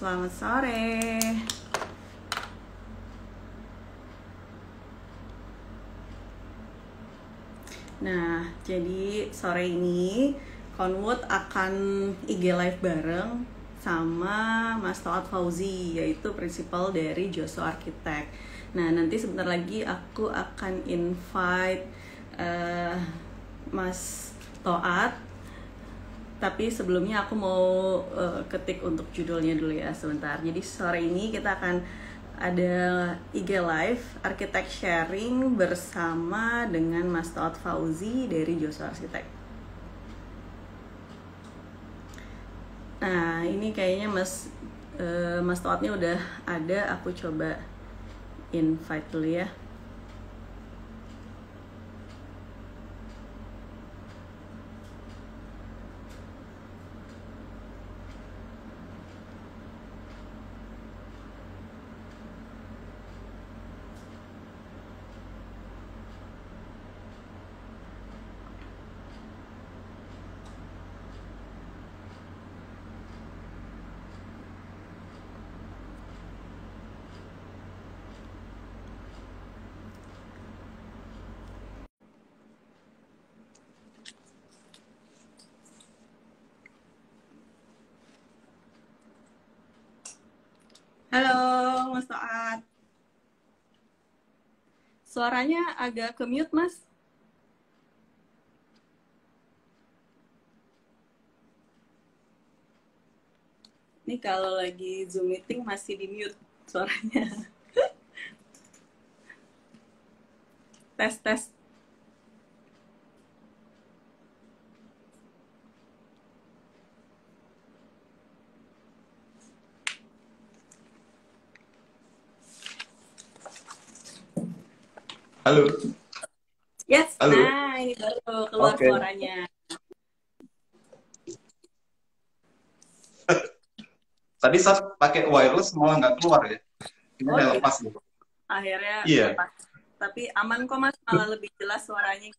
Selamat sore. Nah, jadi sore ini Conwood akan IG live bareng sama Mas Toat Fauzi, yaitu prinsipal dari Joso Architect. Nah, nanti sebentar lagi aku akan invite Mas Toat. Tapi sebelumnya aku mau ketik untuk judulnya dulu ya sebentar. Jadi sore ini kita akan ada IG Live Architect Sharing bersama dengan Mas Toat Fauzi dari Joso Architect. Nah, ini kayaknya Mas Toatnya udah ada. Aku coba invite dulu ya. Halo, Mas Toat. Suaranya agak ke mute, Mas. Ini kalau lagi Zoom meeting masih di mute suaranya. Tes. Halo. Yes, Halo. nah ini baru keluar suaranya. Tadi saat pakai wireless malah nggak keluar ya. Ini udah lepas gitu. Akhirnya Iya. lepas. Tapi aman kok Mas, malah lebih jelas suaranya.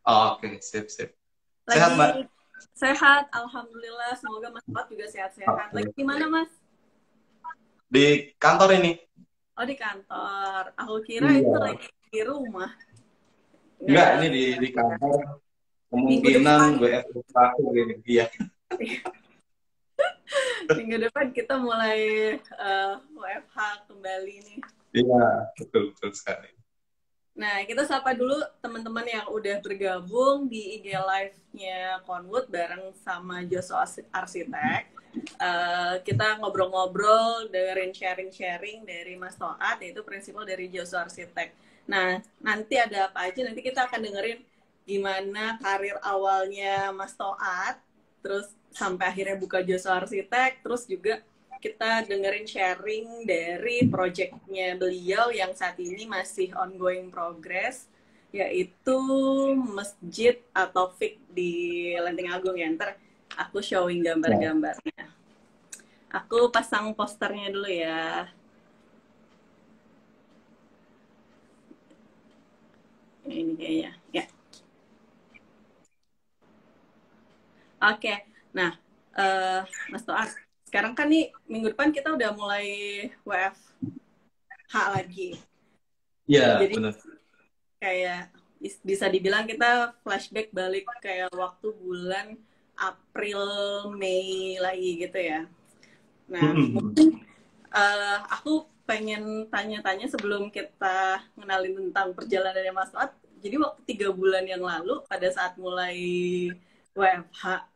Oke, sip. Lagi Sehat, Mbak? Sehat, alhamdulillah. Semoga Mas Toat juga sehat-sehat. Oke. Lagi di mana Mas? Di kantor ini. Oh, di kantor. Aku kira Iya. itu lagi di rumah. Enggak, ini di kantor. Kemungkinan WFH aku gini. Iya. Minggu depan kita mulai WFH kembali nih. Iya, betul sekali. Nah, kita sapa dulu teman-teman yang udah bergabung di IG Live-nya Conwood bareng sama Joso Architect. Kita ngobrol-ngobrol, dengerin sharing-sharing dari Mas Toat, yaitu prinsipal dari Joso Architect. Nah, nanti ada apa aja, nanti kita akan dengerin gimana karir awalnya Mas Toat, terus sampai akhirnya buka Joso Architect, terus juga kita dengerin sharing dari projectnya beliau yang saat ini masih ongoing progress, yaitu Masjid At-Taufik di Lenteng Agung ya. Ntar aku showing gambar-gambarnya. Aku pasang posternya dulu ya. Ini kayaknya, ya. Oke, nah Mas Toat, sekarang kan nih minggu depan kita udah mulai WFH lagi. Iya, jadi benar. Kayak bisa dibilang kita flashback balik kayak waktu bulan April, Mei lagi gitu ya. Nah, mungkin aku pengen tanya-tanya sebelum kita ngenalin tentang perjalanannya Mas Toat. Jadi waktu 3 bulan yang lalu pada saat mulai WFH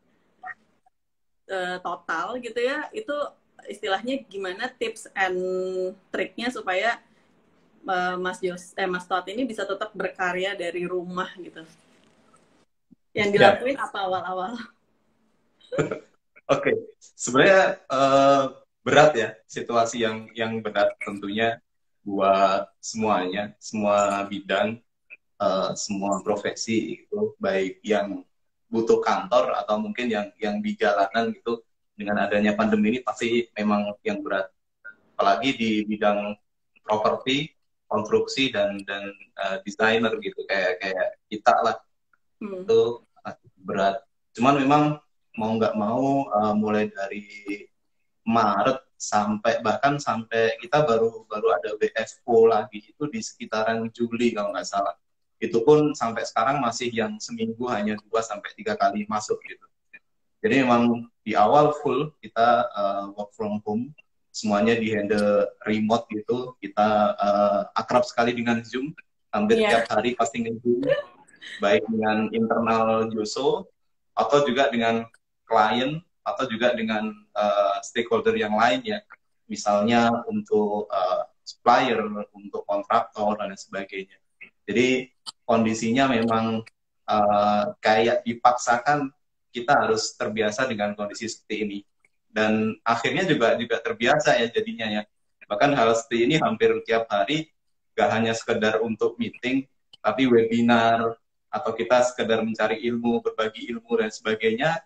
total gitu ya, itu istilahnya gimana tips and triknya supaya Mas Toat ini bisa tetap berkarya dari rumah gitu. Yang dilakuin apa awal-awal? Oke. Sebenarnya berat ya, situasi yang berat tentunya buat semuanya, semua bidang, semua profesi itu, baik yang butuh kantor atau mungkin yang di jalanan gitu. Dengan adanya pandemi ini pasti memang yang berat, apalagi di bidang properti, konstruksi dan desainer gitu, kayak kita lah. Itu berat. Cuman memang mau nggak mau mulai dari Maret sampai bahkan sampai kita baru baru ada WFO lagi itu di sekitaran Juli kalau nggak salah. Itu pun sampai sekarang masih yang seminggu hanya 2 sampai 3 kali masuk gitu. Jadi memang di awal full kita work from home, semuanya di handle remote gitu. Kita akrab sekali dengan Zoom, hampir tiap hari pasti nge-Zoom, baik dengan internal Joso atau juga dengan klien atau juga dengan stakeholder yang lain ya, misalnya untuk supplier, untuk kontraktor dan sebagainya. Jadi kondisinya memang kayak dipaksakan kita harus terbiasa dengan kondisi seperti ini. Dan akhirnya juga terbiasa ya jadinya ya. Bahkan hal seperti ini hampir tiap hari, gak hanya sekedar untuk meeting, tapi webinar, atau kita sekedar mencari ilmu, berbagi ilmu dan sebagainya,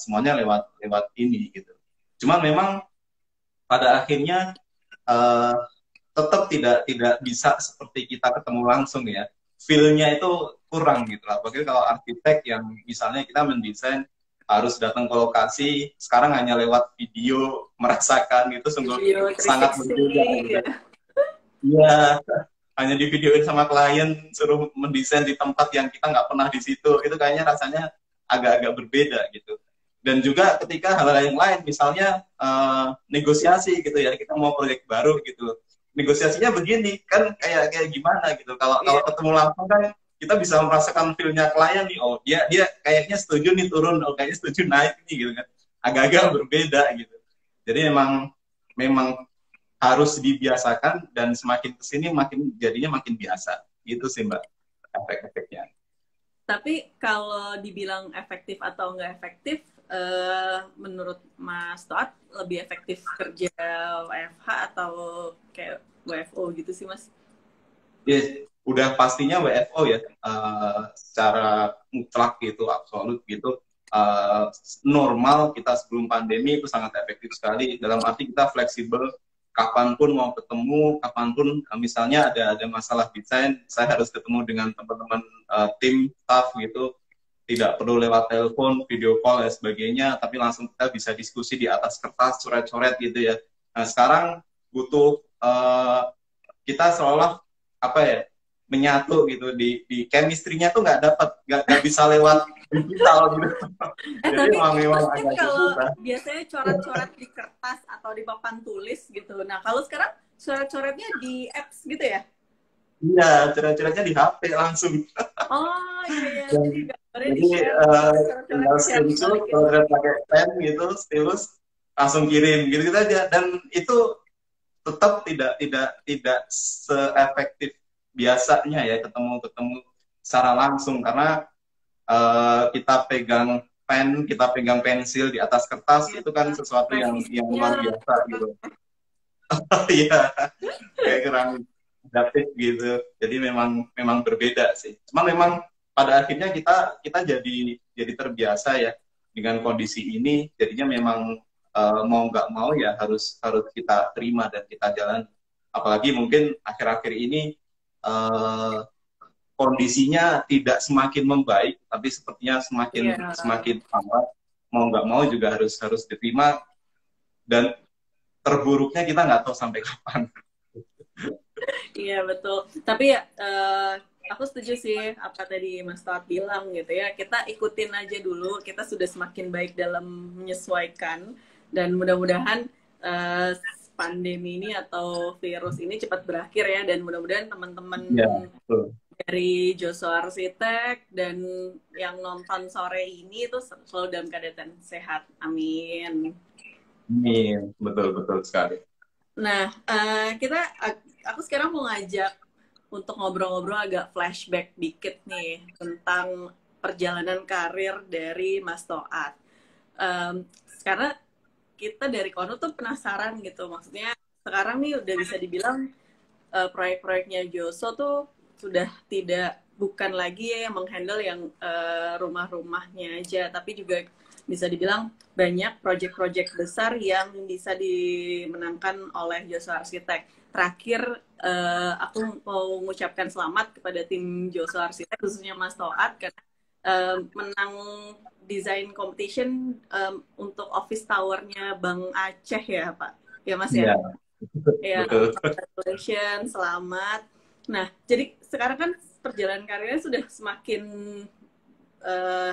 semuanya lewat ini gitu. Cuman memang pada akhirnya tetap tidak bisa seperti kita ketemu langsung ya. Feel-nya itu kurang gitu lah. Bagaimana kalau arsitek yang misalnya kita mendesain harus datang ke lokasi, sekarang hanya lewat video merasakan itu sungguh sangat berbeda gitu. Iya, hanya di videoin sama klien, suruh mendesain di tempat yang kita nggak pernah di situ, itu kayaknya rasanya agak-agak berbeda gitu. Dan juga ketika hal-hal yang lain, misalnya negosiasi gitu ya, kita mau proyek baru gitu, negosiasinya begini kan kayak gimana gitu. Kalau ketemu langsung kan kita bisa merasakan feel-nya klien nih, oh dia kayaknya setuju nih turun, oh kayaknya setuju naik nih gitu kan, agak-agak berbeda gitu. Jadi memang harus dibiasakan dan semakin kesini makin jadinya makin biasa gitu sih Mbak efek-efeknya. Tapi kalau dibilang efektif atau nggak efektif, menurut Mas Toat lebih efektif kerja WFH atau kayak WFO gitu sih Mas? Yes, udah pastinya WFO ya, secara mutlak gitu, absolut gitu. Normal kita sebelum pandemi itu sangat efektif sekali, dalam arti kita fleksibel, kapanpun mau ketemu, kapanpun misalnya ada masalah desain, saya harus ketemu dengan teman-teman tim, staff gitu, tidak perlu lewat telepon, video call dan sebagainya, tapi langsung kita bisa diskusi di atas kertas, coret-coret gitu ya. Nah sekarang butuh kita seolah apa ya, menyatu gitu di chemistry-nya tuh nggak bisa lewat digital gitu. Jadi Tapi memang kan agak kalau susah. biasanya coret-coret di kertas atau di papan tulis gitu. Nah kalau sekarang coret-coretnya di apps gitu ya? Iya, coret-coretnya di HP langsung. Oh iya, jadi gambarnya Jadi di-share, coret-coret tinggal di-share screenshot, balik gitu. coret pakai pen gitu, stylus, langsung kirim gitu, gitu aja. Dan itu tetap tidak seefektif biasanya ya ketemu secara langsung, karena kita pegang pen, kita pegang pensil di atas kertas Ya, itu kan sesuatu yang presisinya. luar biasa gitu. Iya, kayak kurang adaptif gitu. Jadi memang berbeda sih. Cuma memang pada akhirnya kita jadi terbiasa ya dengan kondisi ini. Jadinya memang mau nggak mau ya harus kita terima dan kita jalan. Apalagi mungkin akhir-akhir ini kondisinya tidak semakin membaik, tapi sepertinya semakin parah. Mau nggak mau juga harus diterima, dan terburuknya kita nggak tahu sampai kapan. Iya betul. Tapi ya aku setuju sih apa tadi Mas Toat bilang gitu ya. Kita ikutin aja dulu. Kita sudah semakin baik dalam menyesuaikan dan mudah-mudahan pandemi ini atau virus ini cepat berakhir ya, dan mudah-mudahan teman-teman dari Joso Arsitek dan yang nonton sore ini itu selalu dalam keadaan sehat. Amin. Amin, betul sekali. Nah, aku sekarang mau ngajak untuk ngobrol-ngobrol agak flashback dikit nih tentang perjalanan karir dari Mas Toat. Karena kita dari Kono tuh penasaran gitu, maksudnya sekarang nih udah bisa dibilang proyek-proyeknya Joso tuh sudah bukan lagi ya yang menghandle yang rumah-rumahnya aja, tapi juga bisa dibilang banyak proyek-proyek besar yang bisa dimenangkan oleh Joso Arsitek. Terakhir, aku mau mengucapkan selamat kepada tim Joso Arsitek, khususnya Mas Toat, karena menang design competition untuk office towernya Bang Aceh ya Pak, ya Mas ya. Iya, Ya, betul. congratulations, selamat. Nah, jadi sekarang kan perjalanan karirnya sudah semakin eh,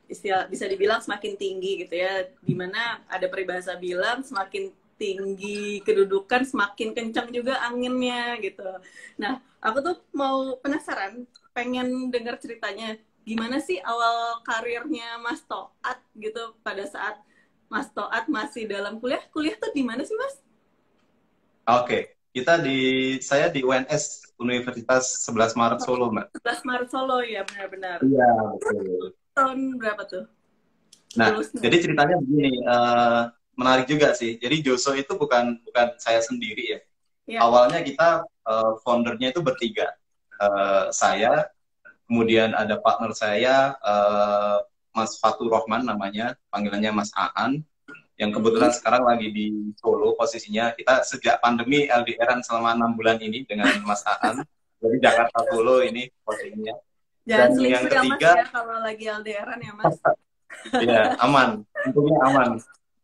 istilah bisa dibilang semakin tinggi gitu ya, dimana ada peribahasa bilang semakin tinggi kedudukan semakin kencang juga anginnya gitu. Nah, aku tuh mau penasaran, pengen dengar ceritanya gimana sih awal karirnya Mas Toat gitu pada saat Mas Toat masih dalam kuliah. Kuliah tuh di mana sih Mas? Oke, saya di UNS Universitas 11 Maret Solo, Mbak. 11 Maret Solo ya, benar-benar. Iya, betul. Tahun berapa tuh Nah, lulusnya? jadi ceritanya begini, menarik juga sih. Jadi Joso itu bukan bukan saya sendiri ya. Ya. Awalnya kita foundernya itu bertiga. Saya, kemudian ada partner saya, Mas Fatur Rohman namanya, panggilannya Mas Aan, yang kebetulan sekarang lagi di Solo posisinya. Kita sejak pandemi LDRan selama 6 bulan ini dengan Mas Aan. Jadi Jakarta Solo ini posisinya. Jangan Dan yang selingkuh ya Mas ketiga, ya kalau lagi LDRan ya Mas. ya aman, untungnya aman.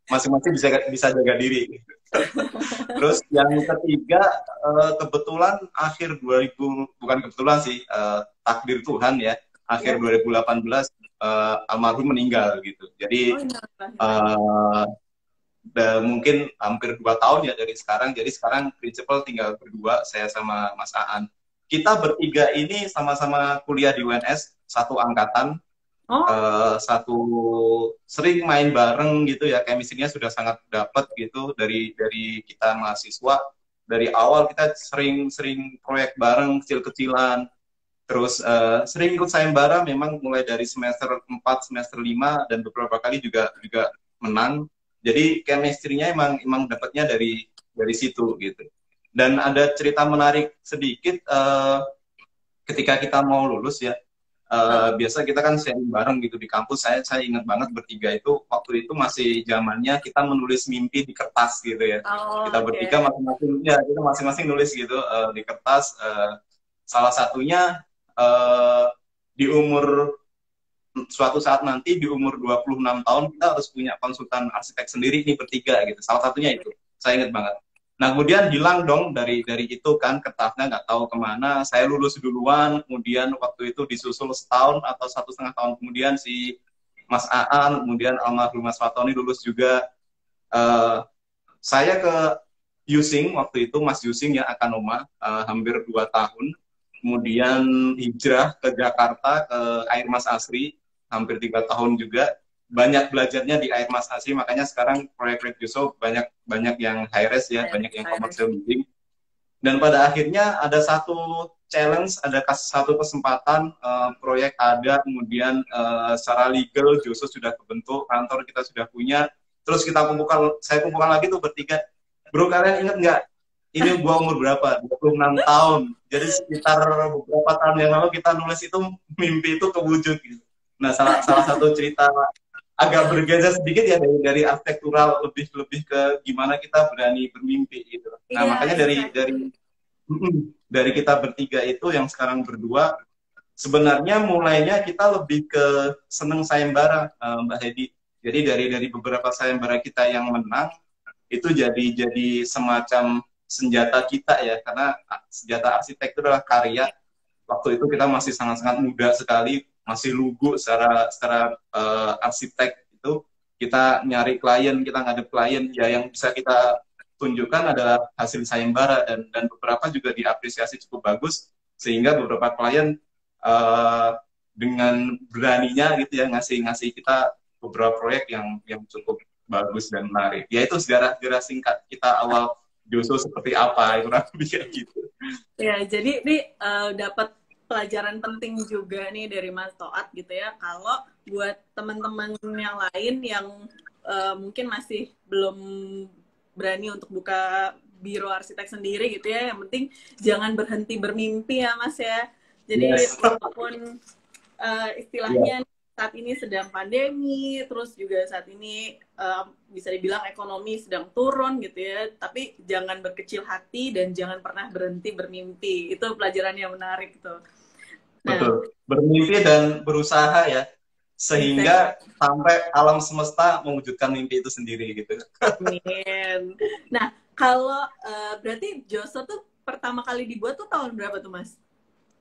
Masing-masing bisa jaga diri. Terus yang ketiga, kebetulan akhir 2000, bukan kebetulan sih, takdir Tuhan ya, akhir Ya. 2018 almarhum meninggal gitu. Oh, Jadi innalillahi. uh, mungkin hampir 2 tahun ya dari sekarang. Jadi sekarang prinsipal tinggal berdua, saya sama Mas Aan. Kita bertiga ini sama-sama kuliah di UNS, satu angkatan, Oh, satu sering main bareng gitu ya, chemistry-nya sudah sangat dapat gitu dari kita mahasiswa. Dari awal kita sering proyek bareng kecil-kecilan, terus sering ikut sayembara memang mulai dari semester 4 semester 5 dan beberapa kali juga juga menang. Jadi chemistry-nya emang dapatnya dari situ gitu. Dan ada cerita menarik sedikit, ketika kita mau lulus ya, biasa kita kan sharing bareng gitu di kampus. Saya ingat banget bertiga itu waktu itu masih zamannya kita menulis mimpi di kertas gitu ya. oh, Kita bertiga oke. masing-masing ya, kita masing-masing nulis gitu di kertas. Salah satunya uh, di umur suatu saat nanti di umur 26 tahun kita harus punya konsultan arsitek sendiri nih bertiga gitu. Salah satunya itu. Saya ingat banget. Nah, kemudian hilang dong dari itu kan kertasnya nggak tahu kemana. Saya lulus duluan, kemudian waktu itu disusul setahun atau 1,5 tahun kemudian si Mas Aan, kemudian almarhum Mas Fatoni lulus juga. Uh, saya ke Yusing waktu itu, Mas Yusing ya Akanoma, hampir 2 tahun. Kemudian hijrah ke Jakarta ke Air Mas Asri, hampir 3 tahun juga. Banyak belajarnya di Air Mas Asri, makanya sekarang proyek-proyek Yusuf banyak banyak yang high res ya, banyak yang Iris. commercial building. Dan pada akhirnya ada satu challenge, ada satu kesempatan, proyek ada, kemudian secara legal Joso sudah kebentuk, kantor kita sudah punya, terus saya kumpulkan lagi tuh bertiga, bro kalian inget nggak, ini gua umur berapa? 26 tahun. Jadi sekitar beberapa tahun yang lalu kita nulis itu, mimpi itu kewujud gitu. Nah, salah satu cerita agak bergeser sedikit ya dari arsitektural, lebih lebih ke gimana kita berani bermimpi gitu. Nah, Iya, makanya exactly. dari kita bertiga itu yang sekarang berdua, sebenarnya mulainya kita lebih ke seneng sayembara, Mbak Hedi. Jadi dari beberapa sayembara kita yang menang itu jadi semacam senjata kita ya, karena senjata arsitek itu adalah karya. Waktu itu kita masih sangat-sangat muda sekali, masih lugu secara arsitek itu. Kita nyari klien, kita ngadep klien, ya yang bisa kita tunjukkan adalah hasil sayembara, dan beberapa juga diapresiasi cukup bagus, sehingga beberapa klien dengan beraninya gitu ya ngasih kita beberapa proyek yang cukup bagus dan menarik. Ya itu sejarah singkat kita awal Joso seperti apa, kurang lebih kayak gitu. Ya, jadi ini dapat pelajaran penting juga nih dari Mas Toat gitu ya. Kalau buat teman-teman yang lain yang mungkin masih belum berani untuk buka biro arsitek sendiri gitu ya, yang penting jangan berhenti bermimpi ya Mas ya. Jadi Yes. walaupun Yeah. istilahnya saat ini sedang pandemi, terus juga saat ini bisa dibilang ekonomi sedang turun gitu ya, tapi jangan berkecil hati dan jangan pernah berhenti bermimpi. Itu pelajaran yang menarik tuh. Nah, betul. Bermimpi dan berusaha ya, exactly. sehingga sampai alam semesta mewujudkan mimpi itu sendiri gitu. Amin. Nah, kalau berarti Joso tuh pertama kali dibuat tuh tahun berapa tuh, Mas?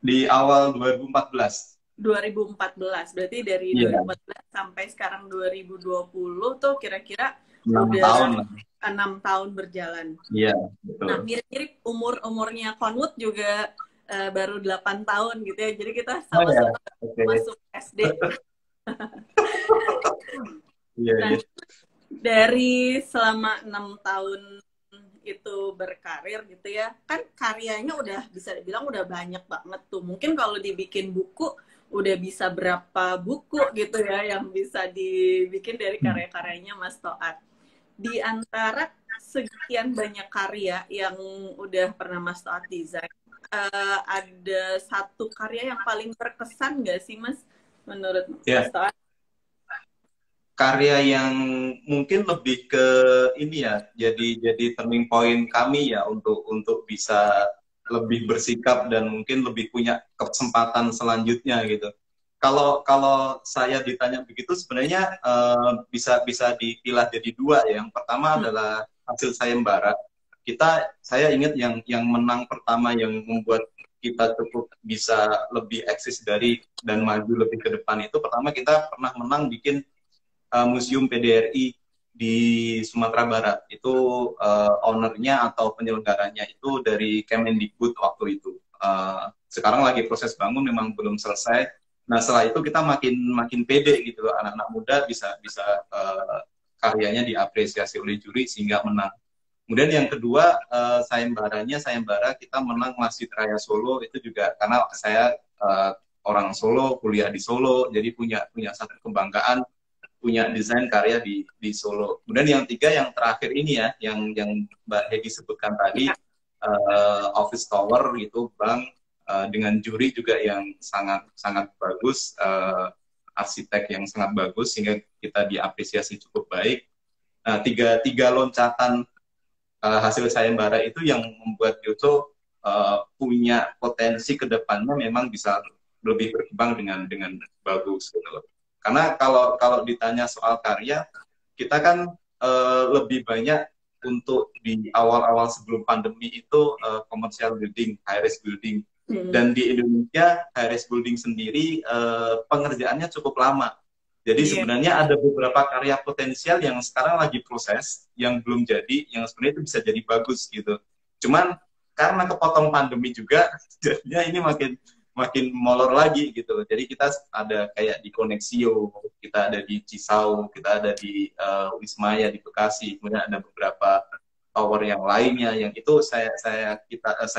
Di awal 2014. 2014. Berarti dari Iya, 2014 sampai sekarang 2020 tuh kira-kira 6 tahun udah lah. 6 tahun berjalan. Iya, Nah, betul. mirip-mirip umurnya Conwood juga baru 8 tahun gitu ya. Jadi kita Oh ya, sama-sama oke. masuk SD. Iya, Nah, iya. dari selama 6 tahun itu berkarir gitu ya, kan karyanya udah bisa dibilang udah banyak banget tuh. Mungkin kalau dibikin buku udah bisa berapa buku gitu ya yang bisa dibikin dari karya-karyanya Mas Toat. Di antara sekian banyak karya yang udah pernah Mas Toat desain, ada satu karya yang paling berkesan nggak sih Mas menurut Mas Ya, Toat? karya yang mungkin lebih ke ini ya, jadi turning point kami ya untuk bisa lebih bersikap dan mungkin lebih punya kesempatan selanjutnya gitu. Kalau saya ditanya begitu sebenarnya bisa bisa dipilah jadi dua ya. Yang pertama Hmm. adalah hasil sayembara. Saya ingat yang menang pertama yang membuat kita cukup bisa lebih eksis dari dan maju lebih ke depan itu, pertama kita pernah menang bikin Museum PDRI di Sumatera Barat. Itu ownernya atau penyelenggaranya itu dari Kemendikbud waktu itu. Sekarang lagi proses bangun, memang belum selesai. Nah, setelah itu kita makin makin pede gitu, anak-anak muda bisa bisa karyanya diapresiasi oleh juri sehingga menang. Kemudian yang kedua, sayembara kita menang Masjid Raya Solo, itu juga karena saya orang Solo, kuliah di Solo, jadi punya punya satu kebanggaan punya desain karya di Solo. Kemudian yang tiga, yang terakhir ini ya, yang Mbak Hedi sebutkan tadi, office tower gitu, bank, dengan juri juga yang sangat sangat bagus, arsitek yang sangat bagus sehingga kita diapresiasi cukup baik. Nah, tiga loncatan hasil sayembara itu yang membuat Yoso punya potensi ke depannya memang bisa lebih berkembang dengan bagus gitu loh. Karena kalau kalau ditanya soal karya, kita kan lebih banyak untuk di awal-awal sebelum pandemi itu commercial building, high rise building. Hmm. Dan di Indonesia high rise building sendiri pengerjaannya cukup lama. Jadi Iya. sebenarnya ada beberapa karya potensial yang sekarang lagi proses, yang belum jadi, yang sebenarnya itu bisa jadi bagus gitu. Cuman karena kepotong pandemi juga, jadinya ini makin makin molor lagi gitu. Jadi kita ada kayak di Koneksio, kita ada di Cisau, kita ada di Wismaya di Bekasi, kemudian ada beberapa tower yang lainnya yang itu saya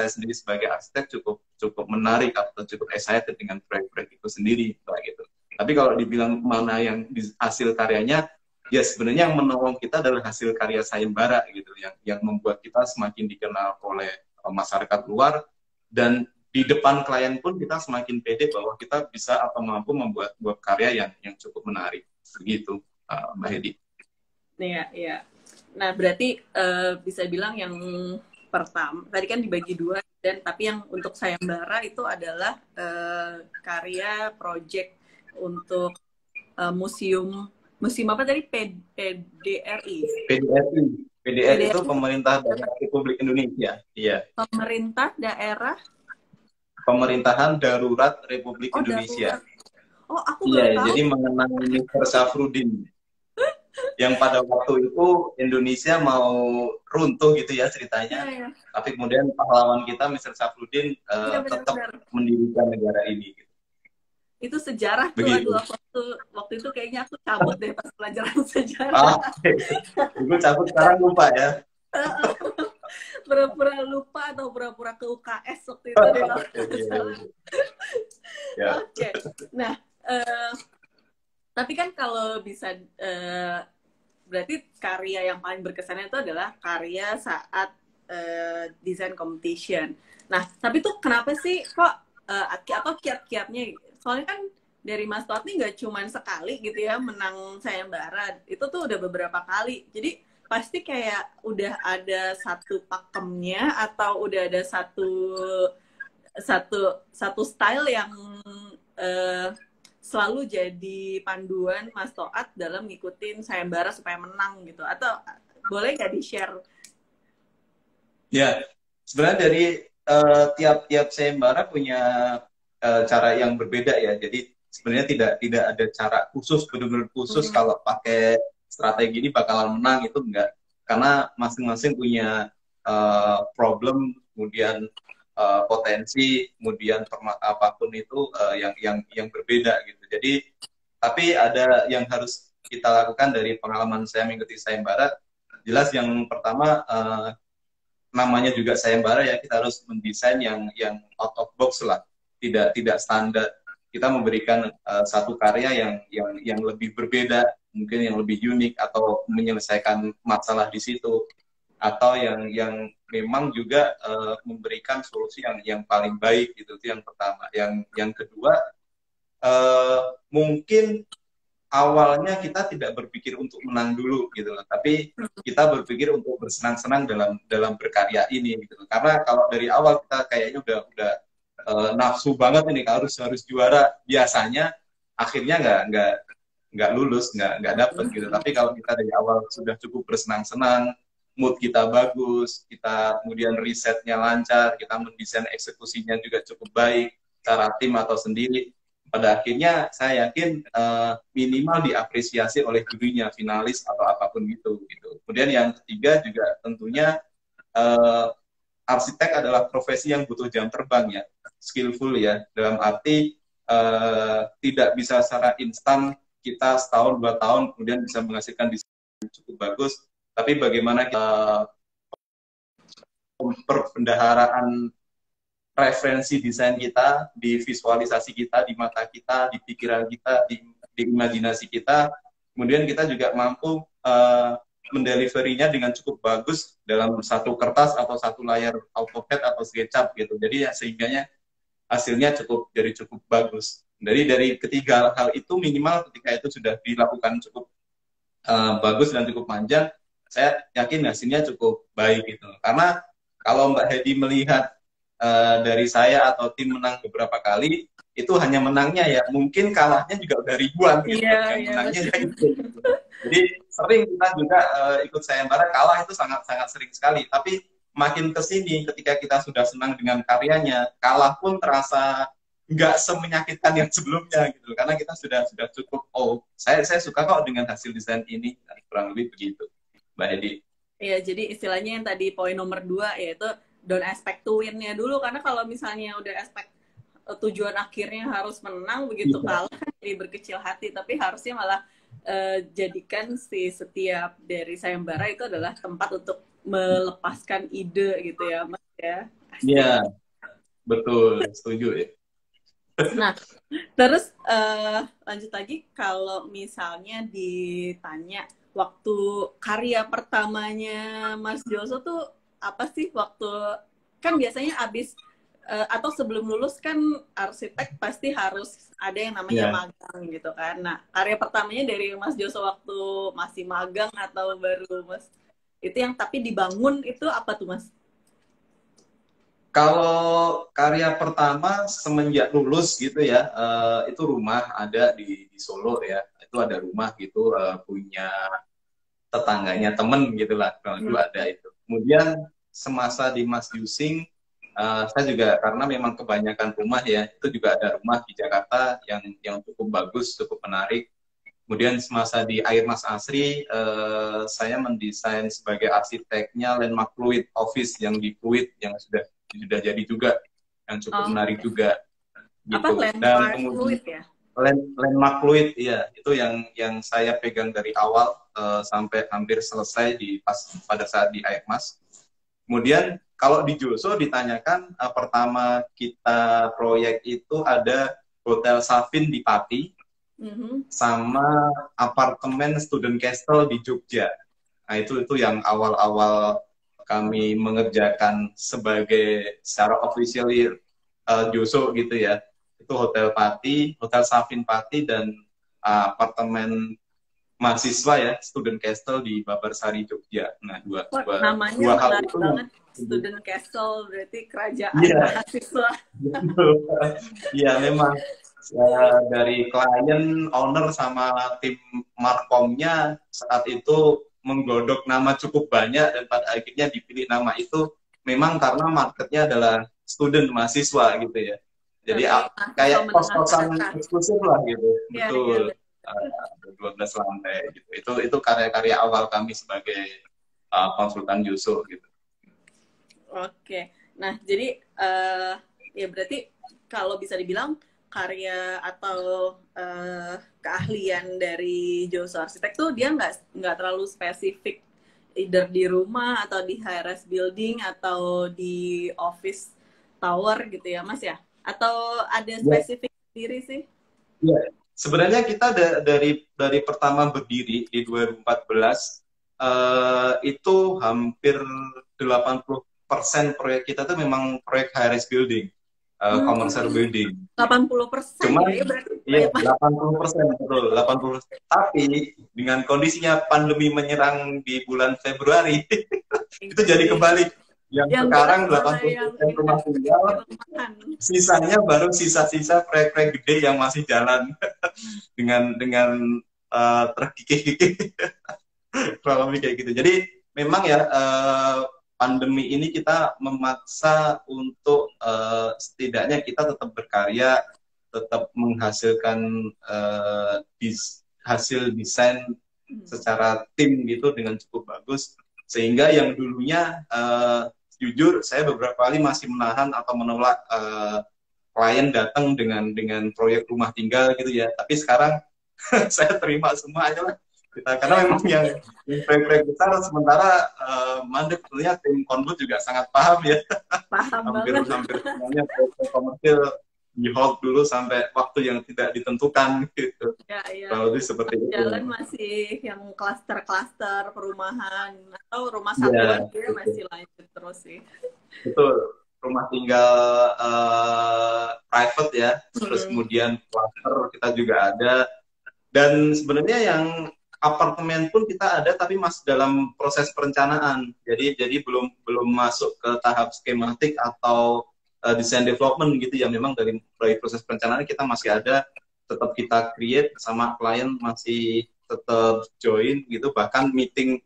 sendiri sebagai arsitek cukup cukup menarik atau cukup excited dengan proyek-proyek itu sendiri gitu. Tapi kalau dibilang mana yang hasil karyanya, ya sebenarnya yang menolong kita adalah hasil karya sayembara gitu, yang membuat kita semakin dikenal oleh masyarakat luar, dan di depan klien pun kita semakin pede bahwa kita bisa atau mampu membuat karya yang cukup menarik. Begitu, Mbak Hedi. Iya, iya. Nah, berarti bisa bilang yang pertama, tadi kan dibagi dua, dan tapi yang untuk sayembara itu adalah karya project untuk museum museum apa tadi PDRI. PDRI. PDR itu PDRI Pemerintah Daerah Republik Indonesia. Iya. pemerintah daerah. Pemerintahan Darurat Republik Oh, Indonesia. darurat. Oh, aku baru Iya, tahu. jadi mengenang Mr. Safrudin yang pada waktu itu Indonesia mau runtuh gitu ya Iya, ceritanya. iya. Tapi kemudian pahlawan kita Mr. Safrudin Iya, tetap benar-benar. mendirikan negara ini. Itu sejarah tuh. Aduh, Begitu. waktu itu kayaknya aku cabut deh pas pelajaran sejarah. Ah, itu cabut sekarang lupa ya. Pura-pura lupa atau pura-pura ke UKS waktu itu deh kalau nggak Iya, salah. iya. Ya. Oke. Nah, tapi kan kalau bisa berarti karya yang paling berkesan itu adalah karya saat design competition. Nah, tapi tuh kenapa sih kok apa kiat-kiatnya? Soalnya kan dari Mas Toat nih nggak cuma sekali gitu ya menang sayembara. Itu tuh udah beberapa kali. Jadi pasti kayak udah ada satu pakemnya atau udah ada satu satu satu style yang eh, selalu jadi panduan Mas Toat dalam ngikutin sayembara supaya menang gitu? Atau boleh nggak di-share? Ya, sebenarnya dari tiap-tiap sayembara punya cara yang berbeda ya. Jadi sebenarnya tidak ada cara khusus, benar-benar khusus kalau pakai strategi ini bakalan menang itu enggak. Karena masing-masing punya problem, kemudian potensi, kemudian apapun itu yang berbeda gitu. Jadi tapi ada yang harus kita lakukan dari pengalaman saya mengikuti sayembara. Jelas yang pertama namanya juga sayembara ya, kita harus mendesain yang out of box lah, tidak standar. Kita memberikan satu karya yang lebih berbeda, mungkin yang lebih unik atau menyelesaikan masalah di situ, atau yang memang juga memberikan solusi yang paling baik gitu. Itu yang pertama. Yang kedua, mungkin awalnya kita tidak berpikir untuk menang dulu gitu loh, tapi kita berpikir untuk bersenang-senang dalam berkarya ini gitu loh. Karena kalau dari awal kita kayaknya udah nafsu banget ini harus juara, biasanya akhirnya nggak lulus, nggak dapet gitu. Tapi kalau kita dari awal sudah cukup bersenang-senang, mood kita bagus, kita kemudian risetnya lancar, kita mendesain eksekusinya juga cukup baik, cara tim atau sendiri, pada akhirnya saya yakin minimal diapresiasi oleh jurinya, finalis atau apapun gitu. Kemudian yang ketiga juga tentunya arsitek adalah profesi yang butuh jam terbang ya, skillful ya, dalam arti tidak bisa secara instan kita setahun 2 tahun kemudian bisa menghasilkan desain yang cukup bagus, tapi bagaimana kita perbendaharaan referensi desain kita, di visualisasi kita, di mata kita, di pikiran kita, di imajinasi kita. Kemudian kita juga mampu mendeliverinya dengan cukup bagus dalam satu kertas atau satu layar AutoCAD atau SketchUp gitu. Jadi ya sehingganya hasilnya jadi cukup bagus. Jadi dari ketiga hal itu minimal ketika itu sudah dilakukan cukup bagus dan cukup panjang, saya yakin hasilnya cukup baik gitu. Karena kalau Mbak Hedi melihat dari saya atau tim menang beberapa kali, itu hanya menangnya ya, mungkin kalahnya juga udah ribuan gitu. Menangnya ya itu. Jadi sering kita juga ikut sayembara kalah itu sangat-sangat sering sekali. Tapi makin kesini ketika kita sudah senang dengan karyanya, kalah pun terasa nggak semenyakitkan yang sebelumnya gitu. Karena kita sudah cukup, saya suka kok dengan hasil desain ini, kurang lebih begitu, Mbak Hedi. Iya, jadi istilahnya yang tadi poin nomor 2 yaitu don't expect to win-nya dulu, karena kalau misalnya udah expect tujuan akhirnya harus menang, begitu kalah kan jadi berkecil hati. Tapi harusnya malah jadikan si setiap dari sayembara itu adalah tempat untuk melepaskan ide gitu ya Mas ya. Iya, betul, setuju ya. Nah, terus lanjut lagi, kalau misalnya ditanya waktu karya pertamanya Mas Joso tuh apa sih, waktu kan biasanya abis atau sebelum lulus kan arsitek pasti harus ada yang namanya magang gitu kan. Nah, karya pertamanya dari Mas Joso waktu masih magang atau baru Mas itu yang tapi dibangun itu apa tuh Mas? Kalau karya pertama semenjak lulus gitu ya, itu rumah ada di Solo ya, itu ada rumah gitu, punya tetangganya temen gitulah, kalau dulu ada itu. Kemudian semasa di Mas Yusing, saya juga karena memang kebanyakan rumah ya, itu juga ada rumah di Jakarta yang cukup bagus, cukup menarik. Kemudian semasa di Air Mas Asri, saya mendesain sebagai arsiteknya landmark fluid office yang di fluid yang sudah jadi juga, yang cukup menarik juga. Gitu. Apa landmark fluid ya? Landmark fluid, iya, itu yang saya pegang dari awal sampai hampir selesai pada saat di Air Mas. Kemudian kalau di Joso ditanyakan pertama kita proyek itu ada Hotel Safin di Pati, sama apartemen Student Castle di Jogja. Nah itu yang awal-awal kami mengerjakan sebagai secara officially Joso gitu ya. Itu Hotel Pati, Hotel Safin Pati, dan apartemen mahasiswa ya, Student Castle di Babarsari Jogja. Nah dua hal itu banget. Student Castle berarti kerajaan mahasiswa. Iya memang dari klien, owner sama tim markomnya saat itu menggodok nama cukup banyak dan pada akhirnya dipilih nama itu memang karena marketnya adalah student mahasiswa gitu ya. Jadi Tapi mahasiswa kayak menengah ke kos-kosan atas. eksklusif lah gitu. Iya, iya, Betul. 12 lantai gitu. Itu karya-karya awal kami sebagai konsultan Yuso gitu. Oke. Nah, jadi ya berarti kalau bisa dibilang karya atau keahlian dari Joso Arsitek tuh dia nggak terlalu spesifik, either di rumah atau di high rise building atau di office tower gitu ya, Mas ya? Atau ada spesifik sendiri sih? Ya, sebenarnya kita dari pertama berdiri di 2014 itu hampir 80% proyek kita tuh memang proyek high rise building, commercial building. 80% Cuman ya berarti. iya 80% betul 80%. Tapi dengan kondisinya pandemi menyerang di bulan Februari itu jadi kembali yang sekarang 80% rumah tinggal, sisanya baru sisa-sisa proyek-proyek gede yang masih jalan dengan terkikih-kikih kurang lebih kayak gitu. Jadi memang ya pandemi ini kita memaksa untuk setidaknya kita tetap berkarya, tetap menghasilkan hasil desain secara tim gitu dengan cukup bagus, sehingga yang dulunya jujur saya beberapa kali masih menahan atau menolak klien datang dengan proyek rumah tinggal gitu ya, tapi sekarang saya terima semuanya lah kita, karena memang yang proyek-proyek besar sementara mandek tentunya tim konbut juga sangat paham ya. Paham hampir semuanya proyek komersil di hold dulu sampai waktu yang tidak ditentukan gitu. Ya, ya. Kalau seperti itu. Jalan masih yang klaster-klaster perumahan atau rumah satuan dia masih lanjut terus sih. Betul. Rumah tinggal private ya. Terus kemudian klaster kita juga ada. Dan sebenarnya yang apartemen pun kita ada tapi masih dalam proses perencanaan. Jadi belum masuk ke tahap skematik atau design development gitu ya. Memang dari proses perencanaan kita masih ada, tetap kita create sama klien masih tetap join gitu, bahkan meeting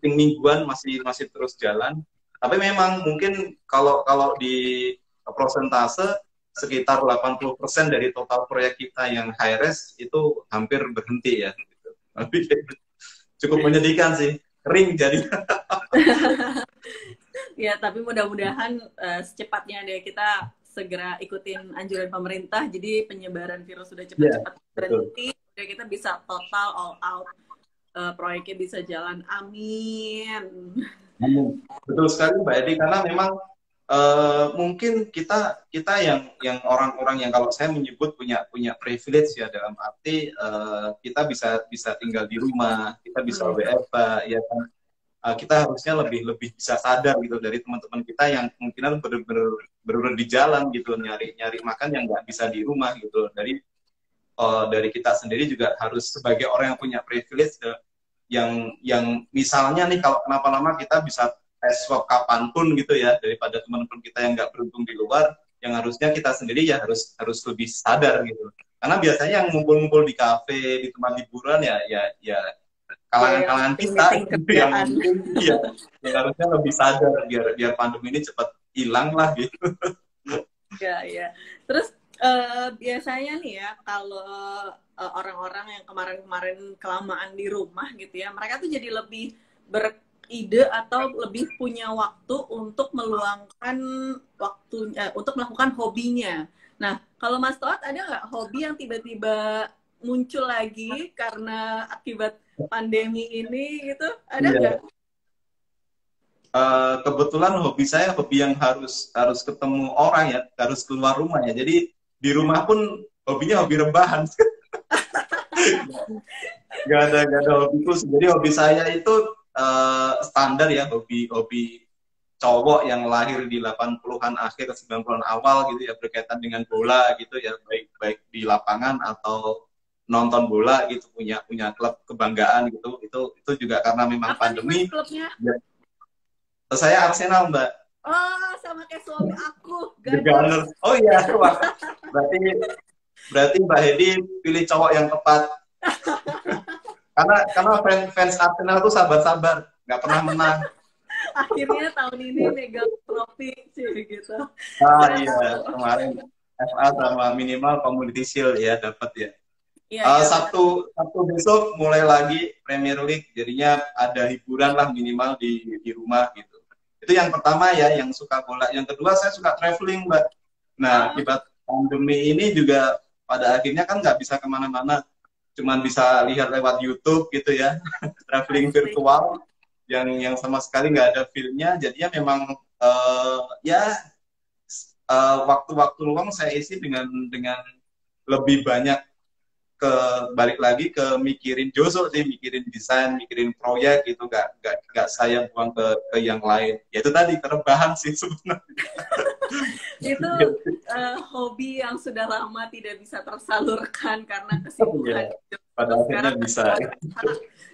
mingguan masih terus jalan. Tapi memang mungkin kalau di persentase sekitar 80% dari total proyek kita yang high res itu hampir berhenti ya gitu. Tapi cukup menyedihkan sih, kering jadi. Ya, tapi mudah-mudahan secepatnya deh kita segera ikutin anjuran pemerintah, jadi penyebaran virus sudah cepat-cepat berhenti, udah kita bisa total all out, proyeknya bisa jalan, amin. Betul sekali Mbak Edi, karena memang mungkin kita yang orang-orang yang kalau saya menyebut punya privilege ya, dalam arti kita bisa tinggal di rumah, kita bisa WFH ya kan. Kita harusnya lebih bisa sadar gitu dari teman-teman kita yang kemungkinan bener-bener di jalan gitu, nyari makan yang nggak bisa di rumah gitu. Dari kita sendiri juga harus sebagai orang yang punya privilege yang misalnya nih kalau kenapa-napa kita bisa tes swab kapanpun gitu ya, daripada teman-teman kita yang nggak beruntung di luar, yang harusnya kita sendiri ya harus lebih sadar gitu. Karena biasanya yang ngumpul-ngumpul di kafe, di tempat hiburan ya kalangan kita gitu yang harusnya lebih sadar biar pandemi ini cepat hilang lah gitu. Ya. Terus biasanya nih ya kalau orang-orang yang kemarin kelamaan di rumah gitu ya, mereka tuh jadi lebih beride atau lebih punya waktu untuk meluangkan waktunya untuk melakukan hobinya. Nah, kalau Mas Toat ada nggak hobi yang tiba-tiba muncul lagi karena akibat pandemi ini gitu, ada nggak? Kebetulan hobi saya hobi yang harus ketemu orang ya, harus keluar rumah ya. Jadi di rumah pun hobinya hobi rebahan. Gak ada hobi khusus. Jadi hobi saya itu standar ya, hobi cowok yang lahir di 80-an akhir 90-an awal gitu ya, berkaitan dengan bola gitu ya, baik di lapangan atau nonton bola gitu, punya klub kebanggaan gitu. Itu juga karena memang apa pandemi. Nih, Mas, klubnya? Ya, saya Arsenal Mbak. Oh, sama kayak suami aku. Gunner. Oh iya, berarti berarti Mbak Hedi pilih cowok yang tepat. Karena fans Arsenal tuh sabar-sabar, nggak pernah menang. Akhirnya tahun ini megang trofi sih gitu. Ah Saya iya, tahu. kemarin FA sama minimal Community Shield ya dapat ya. Iya, iya benar. Sabtu besok mulai lagi Premier League, jadinya ada hiburan lah minimal di rumah gitu. Itu yang pertama ya, yang suka bola. Yang kedua saya suka traveling, Mbak. Nah, Oh, akibat pandemi ini juga pada akhirnya kan nggak bisa kemana-mana, cuman bisa lihat lewat YouTube gitu ya, traveling asli. virtual yang sama sekali nggak ada filmnya. Jadinya memang ya waktu-waktu luang saya isi dengan lebih banyak ke balik lagi ke mikirin Joso sih, mikirin desain, mikirin proyek gitu, nggak saya buang ke yang lain. Ya itu tadi kerebahan sih sebenarnya. Itu hobi yang sudah lama tidak bisa tersalurkan karena Ya, kesibukan hidup. pada Terus akhirnya sekarang bisa.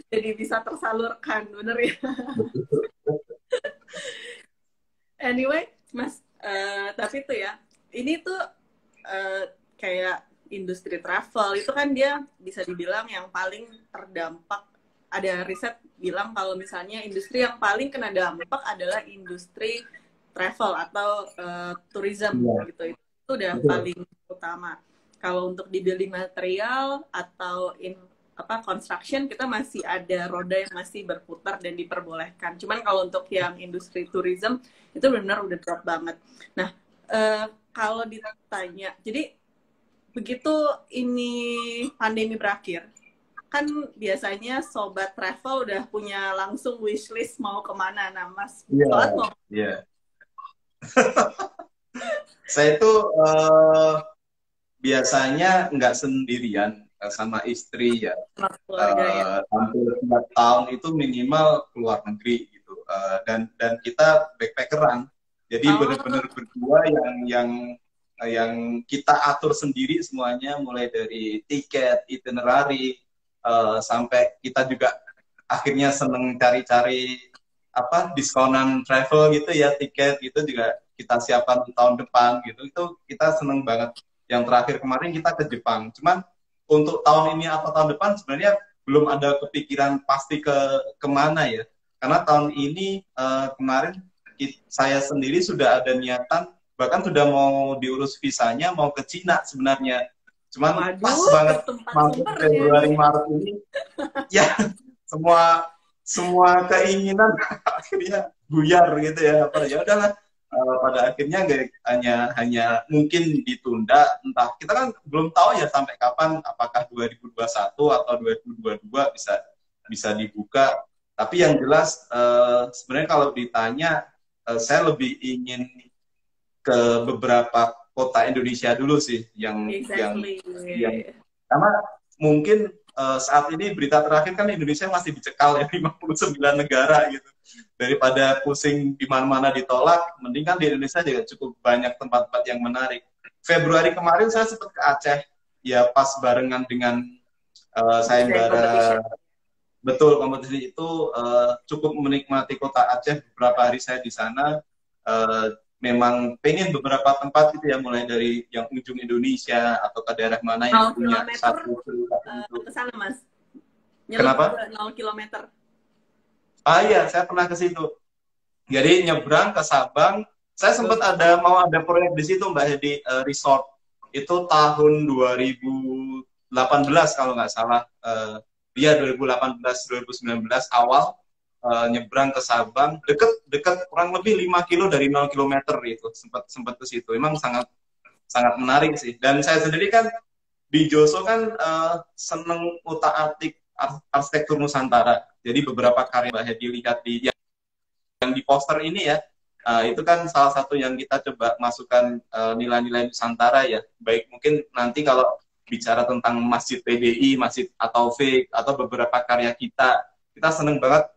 jadi bisa tersalurkan, bener ya. Anyway, Mas, tapi tuh ya, ini tuh kayak industri travel itu kan dia bisa dibilang yang paling terdampak. Ada riset bilang kalau misalnya industri yang paling kena dampak adalah industri travel atau tourism Iya, gitu. Itu udah betul. paling utama. Kalau untuk di building material atau construction kita masih ada roda yang masih berputar dan diperbolehkan. Cuman kalau untuk yang industri tourism itu benar-benar udah drop banget. Nah, kalau ditanya, jadi begitu ini pandemi berakhir, kan biasanya sobat travel udah punya langsung wishlist mau kemana. Nah, Mas Iya, Toat mau iya. Saya itu biasanya nggak sendirian sama istri ya. sama keluarga ya? Hampir tiap tahun itu minimal keluar negeri gitu. Dan kita backpackeran. Jadi Oh, benar-benar berdua yang kita atur sendiri semuanya, mulai dari tiket, itinerary, sampai kita juga akhirnya seneng cari-cari apa diskonan travel gitu ya, tiket gitu juga kita siapkan tahun depan gitu. Itu kita seneng banget. Yang terakhir kemarin kita ke Jepang. Cuman untuk tahun ini atau tahun depan sebenarnya belum ada kepikiran pasti kemana ya. Karena tahun ini kemarin saya sendiri sudah ada niatan, bahkan sudah mau diurus visanya mau ke Cina sebenarnya. Cuman pas waduh, ke banget tempat masuk sumbernya Februari nih. Maret ini, ya semua semua keinginan akhirnya buyar gitu ya. Apa ya udahlah, pada akhirnya hanya mungkin ditunda, entah kita kan belum tahu ya sampai kapan, apakah 2021 atau 2022 bisa bisa dibuka. Tapi yang jelas sebenarnya kalau ditanya, saya lebih ingin ke beberapa kota Indonesia dulu sih Exactly. yang karena mungkin saat ini berita terakhir kan Indonesia masih dicekal ya 59 negara gitu. Daripada pusing di mana-mana ditolak, mending kan di Indonesia juga cukup banyak tempat-tempat yang menarik. Februari kemarin saya sempat ke Aceh, ya pas barengan dengan Desain competition. sayembara. Betul, kompetisi itu cukup menikmati kota Aceh. Beberapa hari saya di sana, memang pengen beberapa tempat gitu ya, mulai dari yang ujung Indonesia atau ke daerah mana yang 0 punya kilometer satu cerita itu. ke sana, Mas. Nyelup Kenapa? ke 0 kilometer. Ah iya, saya pernah ke situ. Jadi nyebrang ke Sabang, saya sempat Bagus. mau ada proyek di situ Mbak Hedi, resort. Itu tahun 2018 kalau nggak salah. Dia 2018 2019 awal, nyebrang ke Sabang, deket kurang lebih 5 kilo dari 0 kilometer itu, sempat sempat ke situ. Emang sangat sangat menarik sih. Dan saya sendiri kan di Joso kan seneng utak-atik arsitektur Nusantara. Jadi beberapa karya Mbak Hedi lihat yang di poster ini ya, itu kan salah satu yang kita coba masukkan nilai-nilai Nusantara ya. Baik mungkin nanti kalau bicara tentang Masjid PDI, Masjid At-Taufik, atau beberapa karya kita seneng banget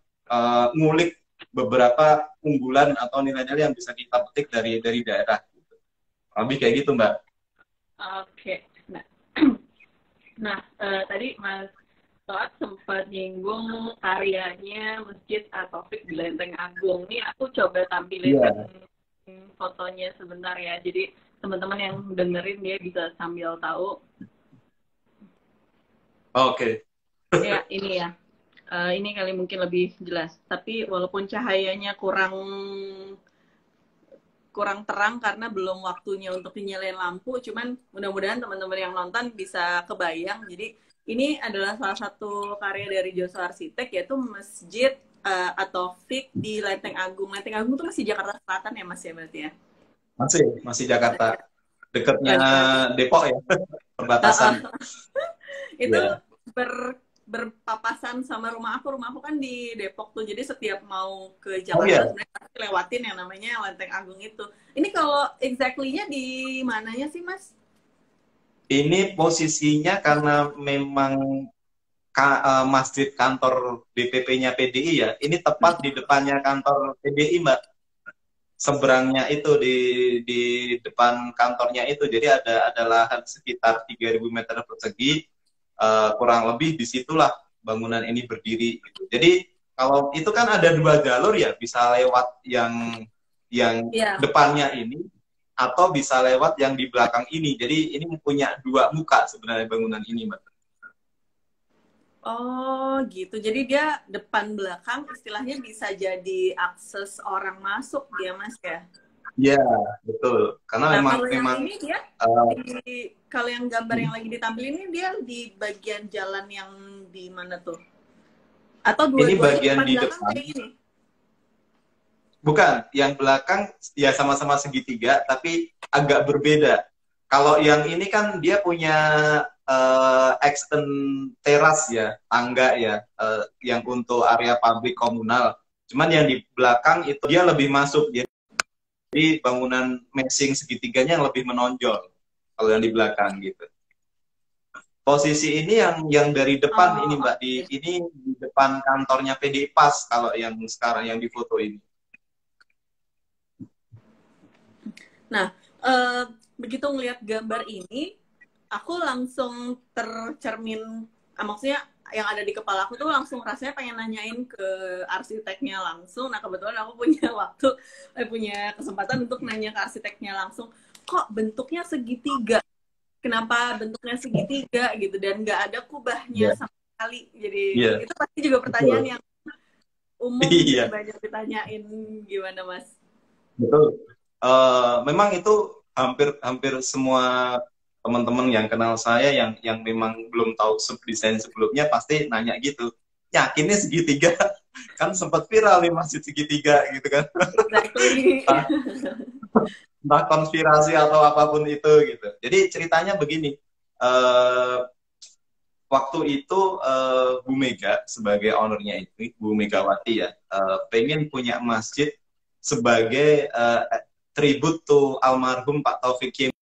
ngulik beberapa unggulan atau nilai-nilai yang bisa kita petik dari daerah. Lebih kayak gitu, Mbak. Oke. Nah, nah tadi Mas Toat sempat nyinggung karyanya Masjid At-Taufik di Lenteng Agung. Nih aku coba tampilin Iya. fotonya sebentar ya. Jadi teman-teman yang dengerin dia bisa sambil tahu. Oke. Ya, ini ya. Ini kali mungkin lebih jelas. Tapi walaupun cahayanya kurang terang karena belum waktunya untuk nyalain lampu, cuman mudah-mudahan teman-teman yang nonton bisa kebayang. Jadi ini adalah salah satu karya dari Joshua Arsitek, yaitu masjid atau fik di Lenteng Agung. Lenteng Agung itu masih Jakarta Selatan ya Mas ya berarti ya? Masih Jakarta. Dekatnya Depok ya, perbatasan. Itu berpapasan sama rumah aku kan di Depok tuh, jadi setiap mau ke Jakarta sebenarnya pasti lewatin yang namanya Lenteng Agung itu. Ini kalau exactly-nya di mananya sih Mas? Ini posisinya karena memang masjid kantor DPP-nya PDI ya, ini tepat di depannya kantor PDI Mbak. Seberangnya itu di depan kantornya itu, jadi ada lahan sekitar 3.000 meter persegi. Kurang lebih disitulah bangunan ini berdiri gitu. Jadi kalau itu kan ada 2 jalur ya, bisa lewat yang depannya ini atau bisa lewat yang di belakang ini. Jadi ini punya 2 muka sebenarnya bangunan ini, Mbak. Oh gitu, jadi dia depan belakang istilahnya bisa jadi akses orang masuk dia Mas ya? Iya, betul. Karena kalau memang ini dia kalau yang gambar yang lagi ditampilin ini dia di bagian jalan yang di mana tuh? Atau ini bagian di depan kayak gini? Bukan, yang belakang ya sama-sama segitiga tapi agak berbeda. Kalau yang ini kan dia punya extend teras ya, tangga ya, yang untuk area publik komunal. Cuman yang di belakang itu dia lebih masuk, jadi bangunan matching segitiganya yang lebih menonjol kalau yang di belakang gitu. Posisi ini yang dari depan ini Mbak, ini di depan kantornya PDI PAS kalau yang sekarang yang di foto ini. Nah, begitu ngelihat gambar ini, aku langsung tercermin, maksudnya yang ada di kepala aku tuh langsung rasanya pengen nanyain ke arsiteknya langsung. Nah kebetulan aku punya punya kesempatan untuk nanya ke arsiteknya langsung, kok bentuknya segitiga? Kenapa bentuknya segitiga gitu, dan nggak ada kubahnya sama sekali? Jadi itu pasti juga pertanyaan yang umum banyak ditanyain. Gimana Mas? Betul. Memang itu hampir semua teman-teman yang kenal saya yang memang belum tahu desain sebelumnya pasti nanya gitu, yakinnya segitiga? Kan sempat viral nih masjid segitiga gitu kan. Exactly. Entah konspirasi atau apapun itu gitu. Jadi ceritanya begini, waktu itu Bu Mega sebagai ownernya itu, Bu Megawati ya, pengen punya masjid sebagai tribute to almarhum Pak Taufik Kemas.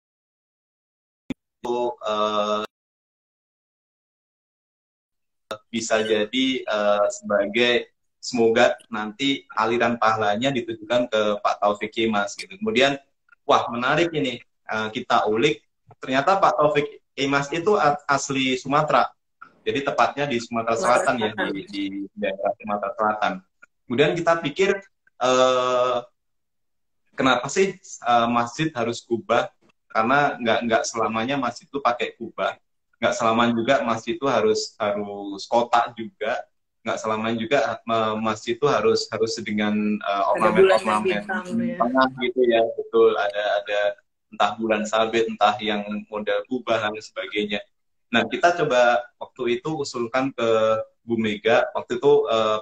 Bisa jadi sebagai semoga nanti aliran pahalanya ditujukan ke Pak Taufik Kemas gitu. Kemudian wah menarik ini, kita ulik, ternyata Pak Taufik Kemas itu asli Sumatera, jadi tepatnya di Sumatera Selatan ya, di daerah Sumatera Selatan. Kemudian kita pikir kenapa sih masjid harus kubah? Karena nggak selamanya masjid itu pakai kubah, nggak selamanya juga masjid itu harus kotak juga, nggak selamanya juga masjid itu harus dengan ornamen tengah gitu ya. Betul, ada entah bulan sabit, entah yang model kubah dan sebagainya. Nah kita coba waktu itu usulkan ke Bu Mega, waktu itu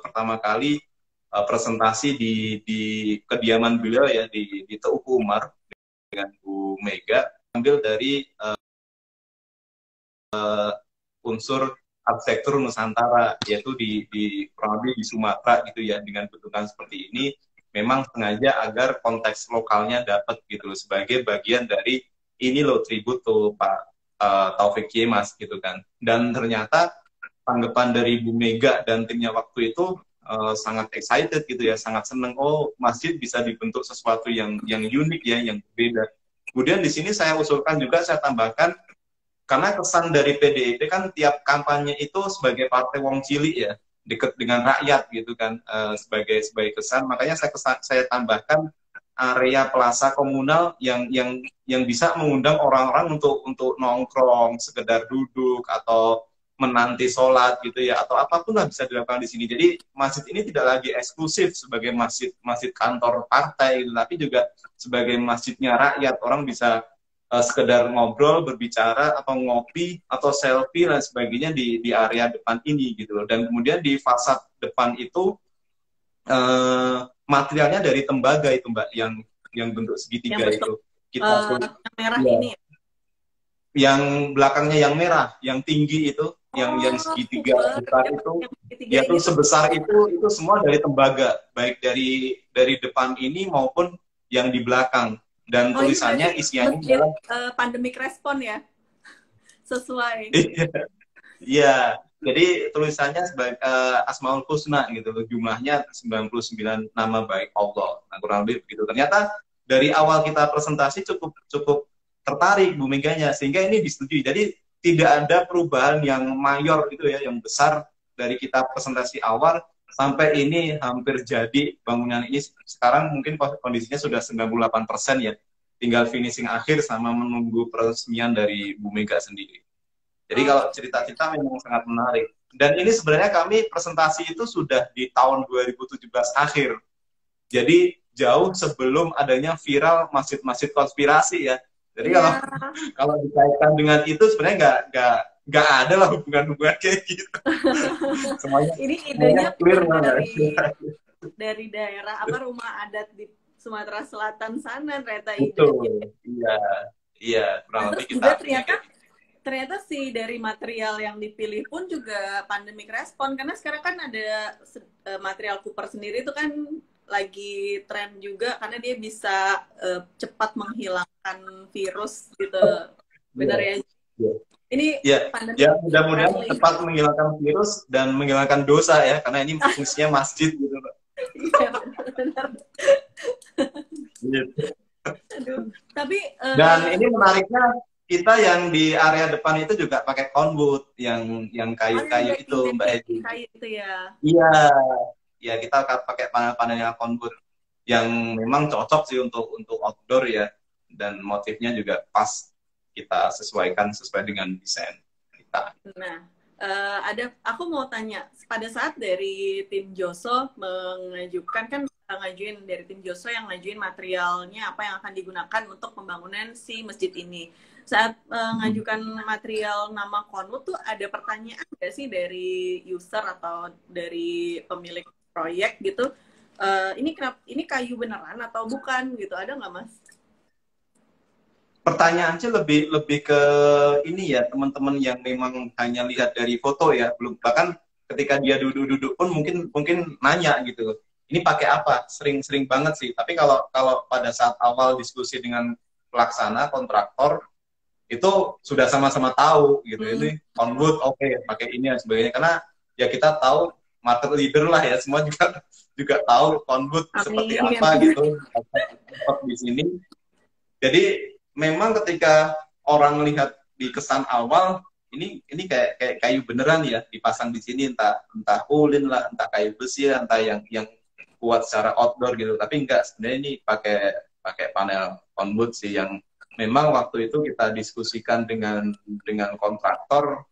pertama kali presentasi di kediaman beliau ya, di Teuku Umar dengan Bu Mega, ambil dari unsur arsitektur Nusantara, yaitu di kurang lebih di Sumatera gitu ya, dengan bentukan seperti ini memang sengaja agar konteks lokalnya dapat gitu loh, sebagai bagian dari ini loh tribute to Pak Taufik Kemas gitu kan. Dan ternyata tanggapan dari Bu Mega dan timnya waktu itu sangat excited gitu ya, sangat senang, oh masjid bisa dibentuk sesuatu yang unik ya, yang berbeda. Kemudian di sini saya usulkan juga, saya tambahkan, karena kesan dari PDIP kan tiap kampanye itu sebagai partai wong cilik ya, dekat dengan rakyat gitu kan, sebagai kesan, makanya saya tambahkan area plaza komunal yang bisa mengundang orang-orang untuk nongkrong, sekedar duduk atau menanti sholat gitu ya, atau apapun lah bisa dilakukan di sini. Jadi masjid ini tidak lagi eksklusif sebagai masjid kantor partai, tapi juga sebagai masjidnya rakyat. Orang bisa sekedar ngobrol, berbicara, atau ngopi, atau selfie dan sebagainya di area depan ini gitu loh. Dan kemudian di fasad depan itu materialnya dari tembaga itu Mbak, yang bentuk segitiga itu. Kita yang merah ya, ini. yang belakangnya yang merah, yang tinggi itu, yang segitiga besar itu, ya itu sebesar itu semua dari tembaga, baik dari depan ini maupun yang di belakang. Dan tulisannya isiannya adalah pandemic respon ya, sesuai. Iya, jadi tulisannya sebagai Asmaul Husna gitu, jumlahnya 99 nama baik Allah. Nah, kurang lebih begitu. Ternyata dari awal kita presentasi cukup tertarik Bu Meganya, sehingga ini disetujui. Jadi tidak ada perubahan yang mayor gitu ya, yang besar dari kita presentasi awal sampai ini hampir jadi bangunan ini. Sekarang mungkin kondisinya sudah 98% ya, tinggal finishing akhir sama menunggu peresmian dari Bu Mega sendiri. Jadi kalau cerita-cerita memang sangat menarik. Dan ini sebenarnya kami presentasi itu sudah di tahun 2017 akhir. Jadi jauh sebelum adanya viral masjid-masjid konspirasi ya. Jadi kalau dikaitkan dengan itu sebenarnya nggak ada lah hubungan-hubungan kayak gitu. Semuanya ini idenya clear dari daerah rumah adat di Sumatera Selatan sana ternyata idenya. Iya, kurang lebih kita. Juga ternyata sih dari material yang dipilih pun juga pandemic respon, karena sekarang kan ada material Cooper sendiri itu kan lagi tren juga karena dia bisa cepat menghilangkan virus gitu. Benar ya? Ini pandemi mudah-mudahan cepat menghilangkan virus dan menghilangkan dosa ya, karena ini fungsinya masjid gitu. Iya, benar. Tapi dan ini menariknya, kita yang di area depan itu juga pakai conwood yang kayu-kayu itu Mbak Edi. Kayu itu ya. Iya, kita pakai panel-panelnya conwood yang memang cocok sih untuk outdoor ya, dan motifnya juga pas kita sesuaikan sesuai dengan desain kita. Nah, aku mau tanya, pada saat dari tim Joso mengajukan, kan ngajuin dari tim Joso yang ngajuin materialnya apa yang akan digunakan untuk pembangunan si masjid ini. Saat ngajukan material nama Conwood tuh ada pertanyaan nggak sih dari user atau dari pemilik proyek gitu? Ini kayu beneran atau bukan gitu? Ada nggak Mas? Pertanyaannya lebih ke ini ya, teman-teman yang memang hanya lihat dari foto ya, belum, bahkan ketika dia duduk-duduk pun mungkin nanya gitu, ini pakai apa? Sering banget sih. Tapi kalau pada saat awal diskusi dengan pelaksana kontraktor itu sudah sama-sama tahu gitu. Ini conwood oke, pakai ini dan sebagainya, karena ya kita tahu market leader lah ya, semua juga tahu conwood seperti apa gitu di sini. Jadi memang ketika orang melihat di kesan awal ini kayak kayu beneran ya dipasang di sini, entah ulin lah, entah kayu besi lah, entah yang kuat secara outdoor gitu. Tapi enggak, sebenarnya ini pakai panel conwood sih, yang memang waktu itu kita diskusikan dengan kontraktor,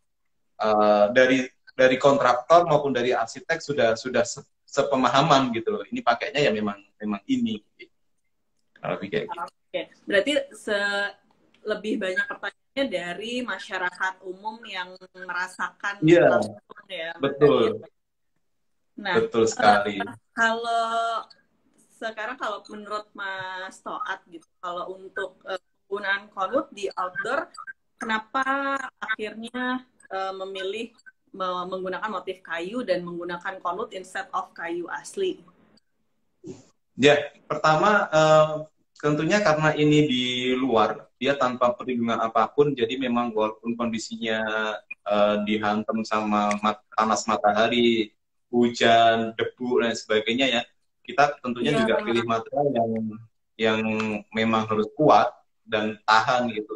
dari kontraktor maupun dari arsitek sudah sepemahaman gitu loh. Ini pakainya ya memang ini. Lebih kayak gitu. Oke. Berarti lebih banyak pertanyaannya dari masyarakat umum yang merasakan langsung ya. Betul. Nah, betul sekali. Kalau menurut Mas Toat gitu, kalau untuk penggunaan conwood di outdoor, kenapa akhirnya memilih menggunakan motif kayu dan menggunakan conwood instead of kayu asli? Ya, pertama tentunya karena ini di luar, dia tanpa perlindungan apapun, jadi memang walaupun kondisinya dihantam sama panas matahari, hujan, debu dan sebagainya ya, kita tentunya juga pilih material yang memang harus kuat dan tahan gitu,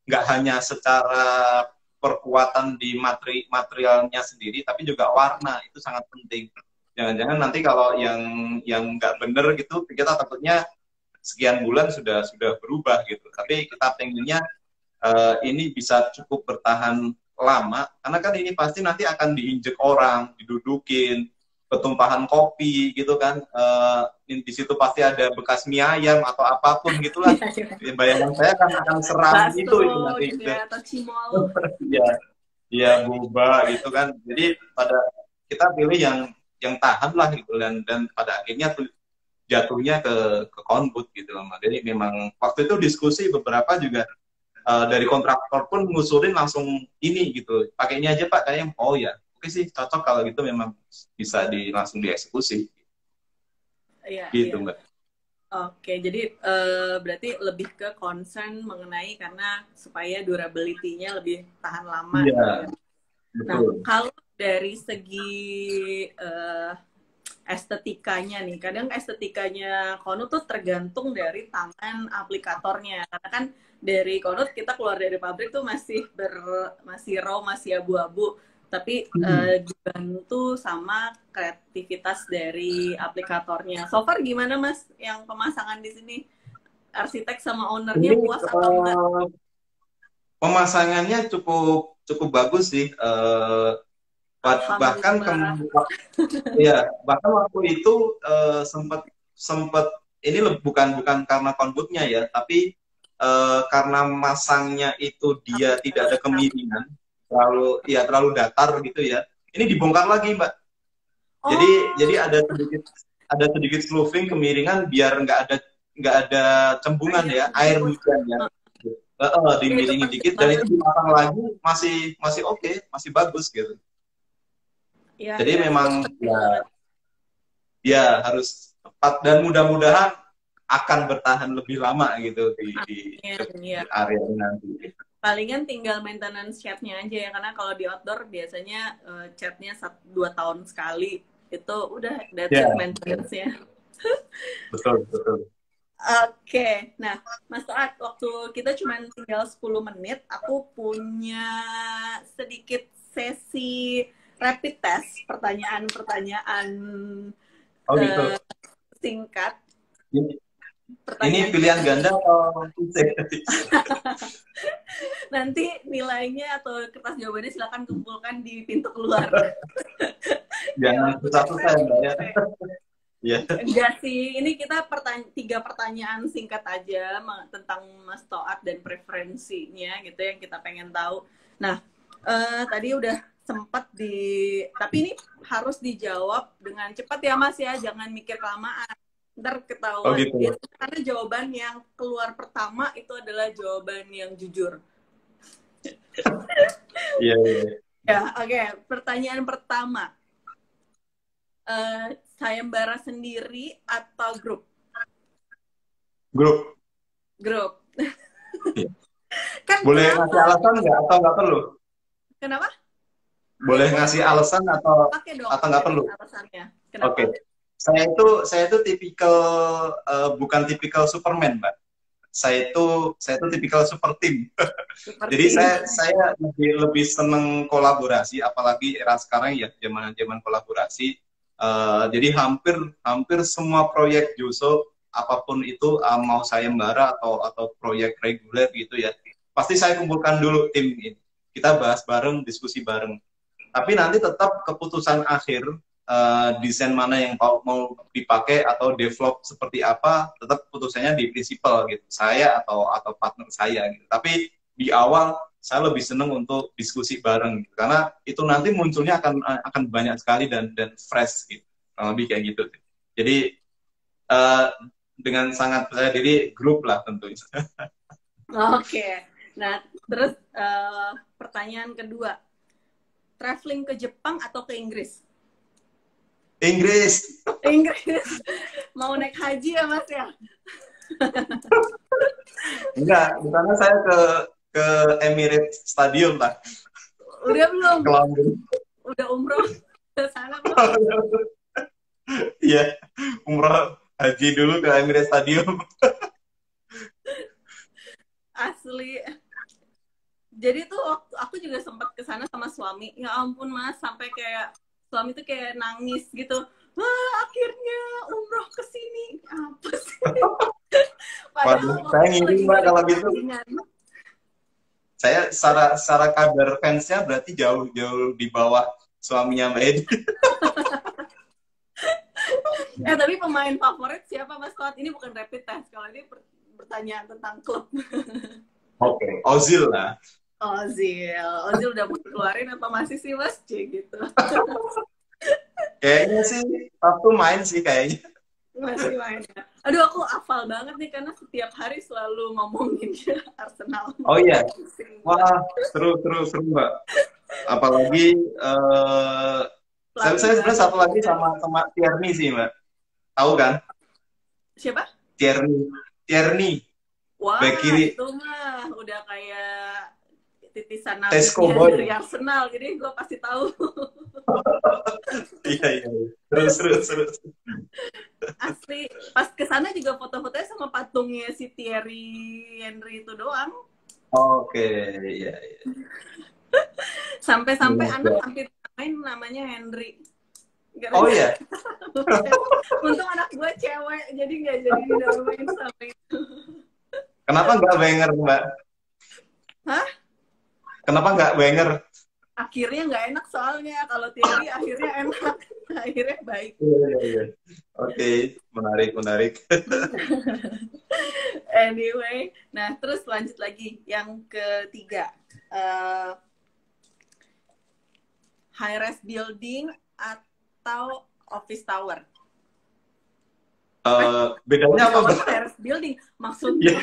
nggak hanya secara perkuatan di materialnya sendiri, tapi juga warna itu sangat penting. Jangan-jangan nanti kalau yang nggak bener gitu, kita takutnya sekian bulan sudah berubah gitu. Tapi kita pengennya ini bisa cukup bertahan lama, karena kan ini pasti nanti akan diinjek orang, didudukin, ketumpahan kopi gitu kan, di situ pasti ada bekas mie ayam atau apapun gitulah. Bayangan saya kan akan seram itu nanti gitu gitu. ya, atau cimol. Iya, iya boba gitu kan. Jadi pada kita pilih yang tahan lah gitu, dan pada akhirnya tuh jatuhnya ke konbut gitu loh. Jadi memang waktu itu diskusi beberapa juga dari kontraktor pun ngusulin langsung ini gitu, pakai ini aja Pak, kayaknya oh ya oke sih cocok kalau gitu, memang bisa langsung dieksekusi Iya, gitu iya. Mbak. Oke, jadi berarti lebih ke concern mengenai karena supaya durability-nya lebih tahan lama Iya, gitu ya. Nah, betul. kalau dari segi estetikanya nih, kadang estetikanya Konut tuh tergantung dari tangan aplikatornya. Karena kan dari Konut kita keluar dari pabrik tuh masih raw, masih abu-abu. Tapi dibantu sama kreativitas dari aplikatornya. So far gimana Mas yang pemasangan di sini? Arsitek sama ownernya Ini puas atau enggak? pemasangannya cukup bagus sih. Bahkan Alhamdulillah. ya bahkan waktu itu sempat sempat ini bukan karena konbutnya ya, tapi karena masangnya itu dia tidak ada kemiringan, terlalu datar gitu ya. Ini dibongkar lagi Mbak. Jadi Oh, ada sedikit slooping kemiringan biar nggak ada cembungan ya, air gitu. hujan ya. Itu Dimiringin penting dikit, dan banget. itu dipasang lagi masih oke, masih bagus gitu. Iya, Jadi iya, itu memang penting banget. ya harus tepat, dan mudah-mudahan akan bertahan lebih lama gitu di Iya. area ini nanti. Palingan tinggal maintenance catnya aja ya, karena kalau di outdoor biasanya catnya 2 tahun sekali. Itu udah, that's Ya, it maintenance-nya. betul betul. Oke, nah Mas Toat, waktu kita cuma tinggal 10 menit, aku punya sedikit sesi rapid test, pertanyaan-pertanyaan Oh gitu. singkat. Ini Pertanyaan pilihan ganda atau nanti nilainya atau kertas jawabannya silakan kumpulkan di pintu keluar. jangan Ya, udah susah-susah ya ready. Mbak ya. Ya. Enggak sih, ini kita 3 pertanyaan singkat aja tentang Mas Toat dan preferensinya gitu yang kita pengen tahu. Nah, tadi udah sempat tapi ini harus dijawab dengan cepat ya Mas ya, jangan mikir kelamaan. Ntar Oh ketahuan. gitu. Karena jawaban yang keluar pertama itu adalah jawaban yang jujur. Iya, iya. Ya, oke. Pertanyaan pertama. Sayembara sendiri atau grup? Grup. Grup. Iya. Kan Boleh ngasih kenapa? alasan nggak atau nggak perlu? Kenapa? Boleh Boleh, ngasih boleh. alasan atau Pakai dong nggak perlu? alasannya. Kenapa? Oke. Saya itu tipikal bukan tipikal Superman, Mbak. Saya itu tipikal super team. Jadi Seperti saya lebih seneng kolaborasi, apalagi era sekarang ya, zaman kolaborasi. Jadi hampir semua proyek Juso, apapun itu, mau sayembara atau proyek reguler gitu ya, pasti saya kumpulkan dulu tim ini. Kita bahas bareng, diskusi bareng. Tapi nanti tetap keputusan akhir, desain mana yang mau dipakai atau develop seperti apa, tetap keputusannya di prinsipal gitu, saya atau partner saya gitu. Tapi di awal saya lebih seneng untuk diskusi bareng gitu, karena itu nanti munculnya akan banyak sekali dan fresh gitu, lebih kayak gitu. Jadi uh, dengan sangat percaya diri, grup lah tentunya. Oke. Nah, terus pertanyaan kedua. Traveling ke Jepang atau ke Inggris? Inggris. Inggris. Mau naik haji ya, Mas ya? Enggak, di sana saya ke Emirates Stadium lah. Udah belum? Ke London. Udah umroh ke sana belum? Iya, umroh haji dulu ke Emirates Stadium. Asli. Jadi tuh waktu aku juga sempat ke sana sama suami. Ya ampun Mas, sampai kayak suami tuh kayak nangis gitu. Wah, akhirnya umroh ke sini. Apa sih? Waduh, Padahal saya waktu itu ngiri lagi Mbak nggak ada kalau gitu. pertandingan. Saya secara kadar fansnya berarti jauh-jauh di bawah suaminya Mbak Edi. Tapi pemain favorit siapa Mas Fuad? Ini bukan rapid test. Kalau ini pertanyaan tentang klub. Oke, Ozil lah. Ozil. Ozil udah mau keluarin apa masih sih Mas? C gitu. Kayaknya sih Sabtu main sih kayaknya. Masih main ya. Aduh, aku hafal banget nih karena setiap hari selalu ngomongin Arsenal. Oh iya, wah seru Mbak. Apalagi saya sebenarnya satu lagi sama Tierney sih Mbak. Tahu kan? Siapa? Tierney. Wah, Back kiri. itu mah udah kayak titisan Tesco nabisnya Boy. dari Arsenal, jadi gue pasti tahu. Iya. Seru. Asli, pas kesana juga foto-fotonya sama patungnya si Thierry Henry itu doang. Oke, iya. Sampai-sampai Ya, anak hampir main namanya Henry. Oh iya? Untung anak gue cewek, jadi nggak jadi dinamain sama itu. Kenapa nggak Wenger, Mbak? Hah? Kenapa nggak Wenger? Akhirnya nggak enak soalnya. Kalau Thierry akhirnya enak. Akhirnya baik. Iya. Oke, menarik. Anyway, nah terus lanjut lagi. Yang ketiga. High-rise building atau office tower? Bedanya apa, Mbak? High-rise building. Maksudnya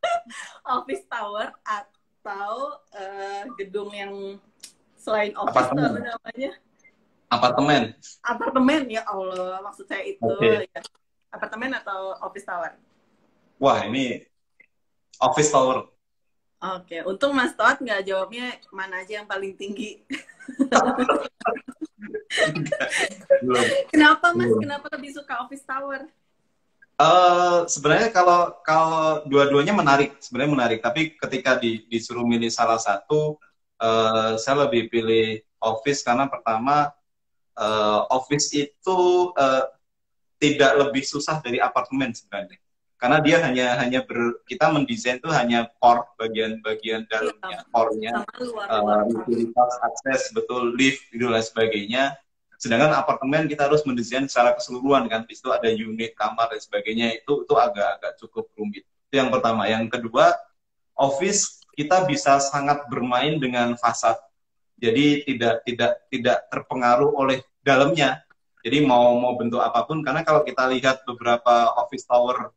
Yeah. office tower atau gedung yang selain office itu apa namanya? Apartemen, ya Allah, maksud saya itu. Okay. Ya. Apartemen atau office tower? Wah, ini office tower. Oke, untung Mas Toat nggak jawabnya mana aja yang paling tinggi. Kenapa Mas? Kenapa lebih suka office tower? Sebenarnya kalau dua-duanya sebenarnya menarik. Tapi ketika disuruh milih salah satu, saya lebih pilih office karena pertama office itu tidak lebih susah dari apartemen sebenarnya. Karena dia hanya kita mendesain itu hanya core bagian dalamnya, core-nya, utilitas, akses, betul, lift, itu dan sebagainya. Sedangkan apartemen kita harus mendesain secara keseluruhan kan, di situ ada unit, kamar dan sebagainya, itu agak cukup rumit. Itu yang pertama. Yang kedua, office kita bisa sangat bermain dengan fasad. Jadi tidak terpengaruh oleh dalamnya. Jadi mau bentuk apapun, karena kalau kita lihat beberapa office tower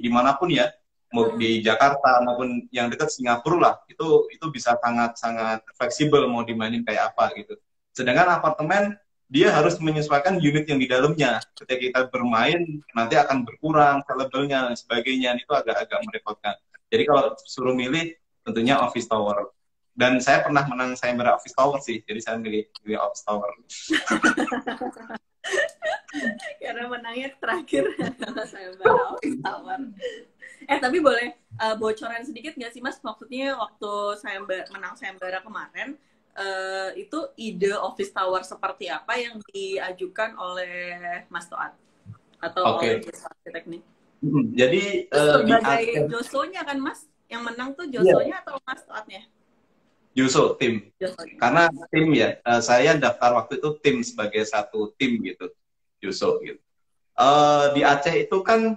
dimanapun ya, mau di Jakarta maupun yang dekat Singapura lah, itu bisa sangat fleksibel mau dimainin kayak apa gitu. Sedangkan apartemen dia harus menyesuaikan unit yang di dalamnya. Ketika kita bermain nanti akan berkurang levelnya dan sebagainya, itu agak merepotkan. Jadi kalau suruh milih tentunya office tower. Dan saya pernah menang sayembara office tower sih, jadi saya milih office tower. Karena menangnya terakhir sayembara office tower. Tapi boleh bocoran sedikit nggak sih Mas? Maksudnya waktu menang sayembara kemarin, itu ide office tower seperti apa yang diajukan oleh Mas Toat atau oleh arsitek nih? Jadi sebagai Josonya kan Mas, yang menang tuh Josonya atau Mas Toatnya? Joso tim. Karena tim ya, saya daftar waktu itu tim sebagai satu tim gitu, Joso gitu. Di Aceh itu kan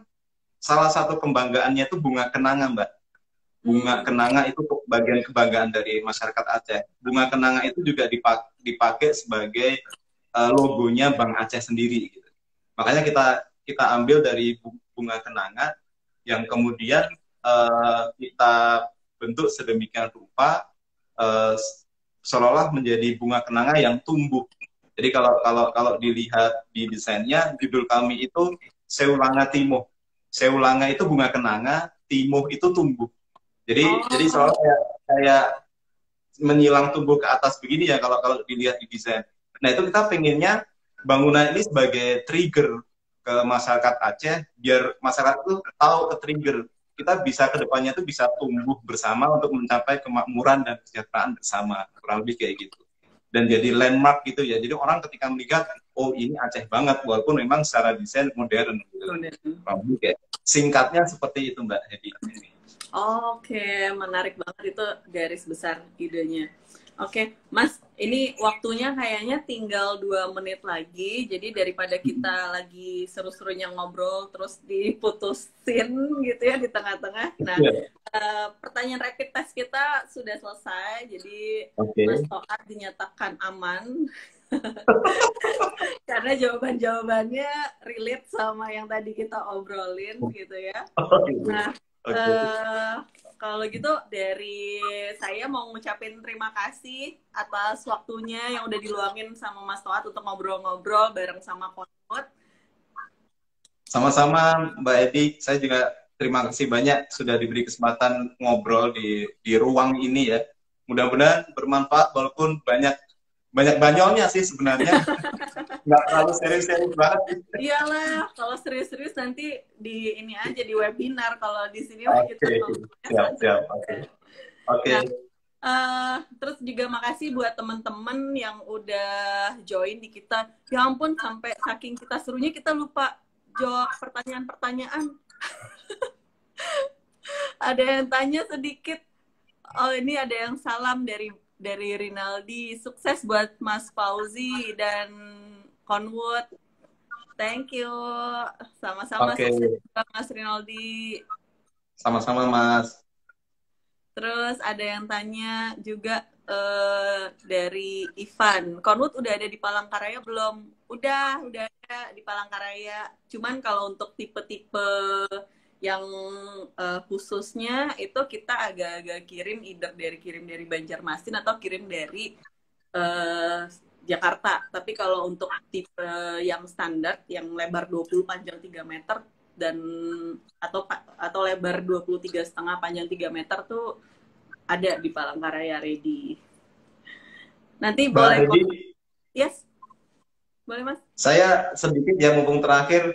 salah satu kebanggaannya itu bunga kenanga, Mbak. Bunga kenanga itu bagian kebanggaan dari masyarakat Aceh. Bunga kenanga itu juga dipakai sebagai logonya Bank Aceh sendiri. Gitu. Makanya kita ambil dari bunga kenanga yang kemudian kita bentuk sedemikian rupa seolah-olah menjadi bunga kenanga yang tumbuh. Jadi kalau dilihat di desainnya, judul kami itu Seulanga Timoh. Seulanga itu bunga kenanga, Timoh itu tumbuh. Jadi seolah kayak menyilang tumbuh ke atas begini ya kalau dilihat di desain. Nah itu kita pengennya bangunan ini sebagai trigger ke masyarakat Aceh biar masyarakat itu tahu ke trigger kita bisa kedepannya itu bisa tumbuh bersama untuk mencapai kemakmuran dan kesejahteraan bersama, kurang lebih kayak gitu. dan jadi landmark gitu ya. Jadi orang ketika melihat, oh ini Aceh banget, walaupun memang secara desain modern gitu. Kayak singkatnya seperti itu Mbak Hedi. Oke, menarik banget itu garis besar idenya. Oke, Mas, ini waktunya kayaknya tinggal 2 menit lagi. Jadi daripada kita lagi seru-serunya ngobrol terus diputusin gitu ya di tengah-tengah. Nah, pertanyaan rapid test kita sudah selesai. Jadi Mas Toat dinyatakan aman. Karena jawaban-jawabannya relate sama yang tadi kita obrolin gitu ya. Nah, kalau gitu dari saya mau ngucapin terima kasih atas waktunya yang udah diluangin sama Mas Toat untuk ngobrol-ngobrol bareng sama Konwood. Sama-sama Mbak Edi, saya juga terima kasih banyak sudah diberi kesempatan ngobrol di ruang ini ya. Mudah-mudahan bermanfaat walaupun banyak banyolnya sih sebenarnya. Nggak terlalu serius-serius banget. Iyalah, kalau serius-serius nanti di ini aja di webinar, kalau di sini siap. Oke. Terus juga makasih buat teman-teman yang udah join di kita. Ya ampun, sampai saking kita serunya kita lupa jawab pertanyaan-pertanyaan. Ada yang tanya sedikit. Oh, ini ada yang salam dari Rinaldi. Sukses buat Mas Fauzi dan Konwood. Thank you. Sama-sama sukses Mas Rinaldi. Sama-sama Mas. Terus ada yang tanya juga dari Ivan. Konwood udah ada di Palangkaraya belum? Udah ada di Palangkaraya. Cuman kalau untuk tipe-tipe yang khususnya itu kita agak-agak kirim dari Banjarmasin atau kirim dari Jakarta. Tapi kalau untuk tipe yang standar, yang lebar 20 panjang 3 meter dan atau lebar 23,5 panjang 3 meter tuh ada di Palangkaraya ready. Nanti boleh Yes. Boleh Mas? Saya sedikit ya, mumpung terakhir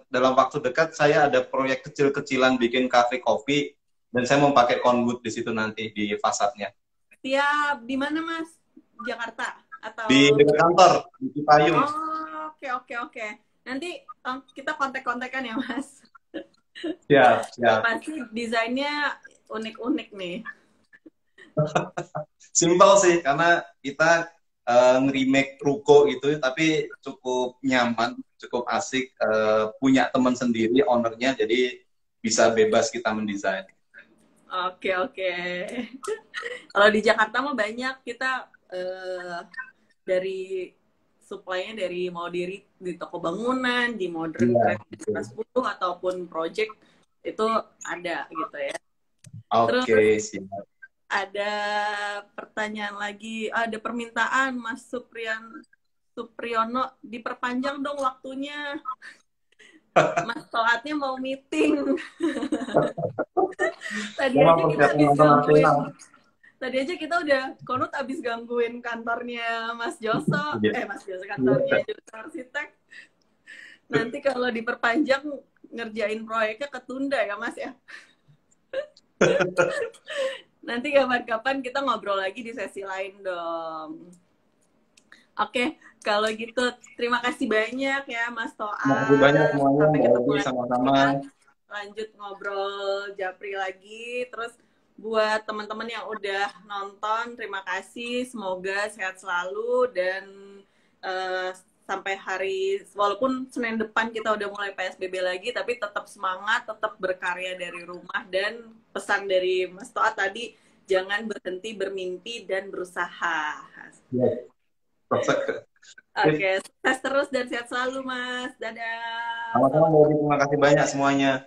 dalam waktu dekat saya ada proyek kecil-kecilan bikin cafe kopi dan saya mau pakai Konwood di situ nanti di fasadnya. Siap. Di mana Mas? Jakarta atau di dekat kantor di Cipayung? Oh, oke. Nanti kita kontak-kontakan ya Mas. Siap. Pasti desainnya unik-unik nih. Simpel sih karena kita nge-remake ruko itu, tapi cukup nyaman, cukup asik, punya teman sendiri ownernya, jadi bisa bebas kita mendesain. Oke. Kalau di Jakarta mah banyak kita dari supply-nya dari mau di toko bangunan, di modern trade 10 ataupun project itu ada gitu ya. Oke, siap. Ada pertanyaan lagi, ada permintaan Mas Supriyono diperpanjang dong waktunya. Mas Toatnya mau meeting. Tadi aja kita udah Konwood abis gangguin kantornya Mas Joso, kantornya Joso Arsitek. Nanti kalau diperpanjang ngerjain proyeknya ketunda ya Mas ya. Nanti kapan-kapan kita ngobrol lagi di sesi lain dong. Oke, kalau gitu terima kasih banyak ya Mas Toat. Terima kasih banyak semuanya. Sampai ketemu sama-sama. Lanjut ngobrol Japri lagi. Terus buat teman-teman yang udah nonton, terima kasih. Semoga sehat selalu dan sampai walaupun Senin depan kita udah mulai PSBB lagi, tapi tetap semangat, tetap berkarya dari rumah, dan pesan dari Mas Toat tadi, jangan berhenti bermimpi dan berusaha. Oke, sukses terus dan sehat selalu Mas. Dadah. Sama-sama, terima kasih banyak semuanya.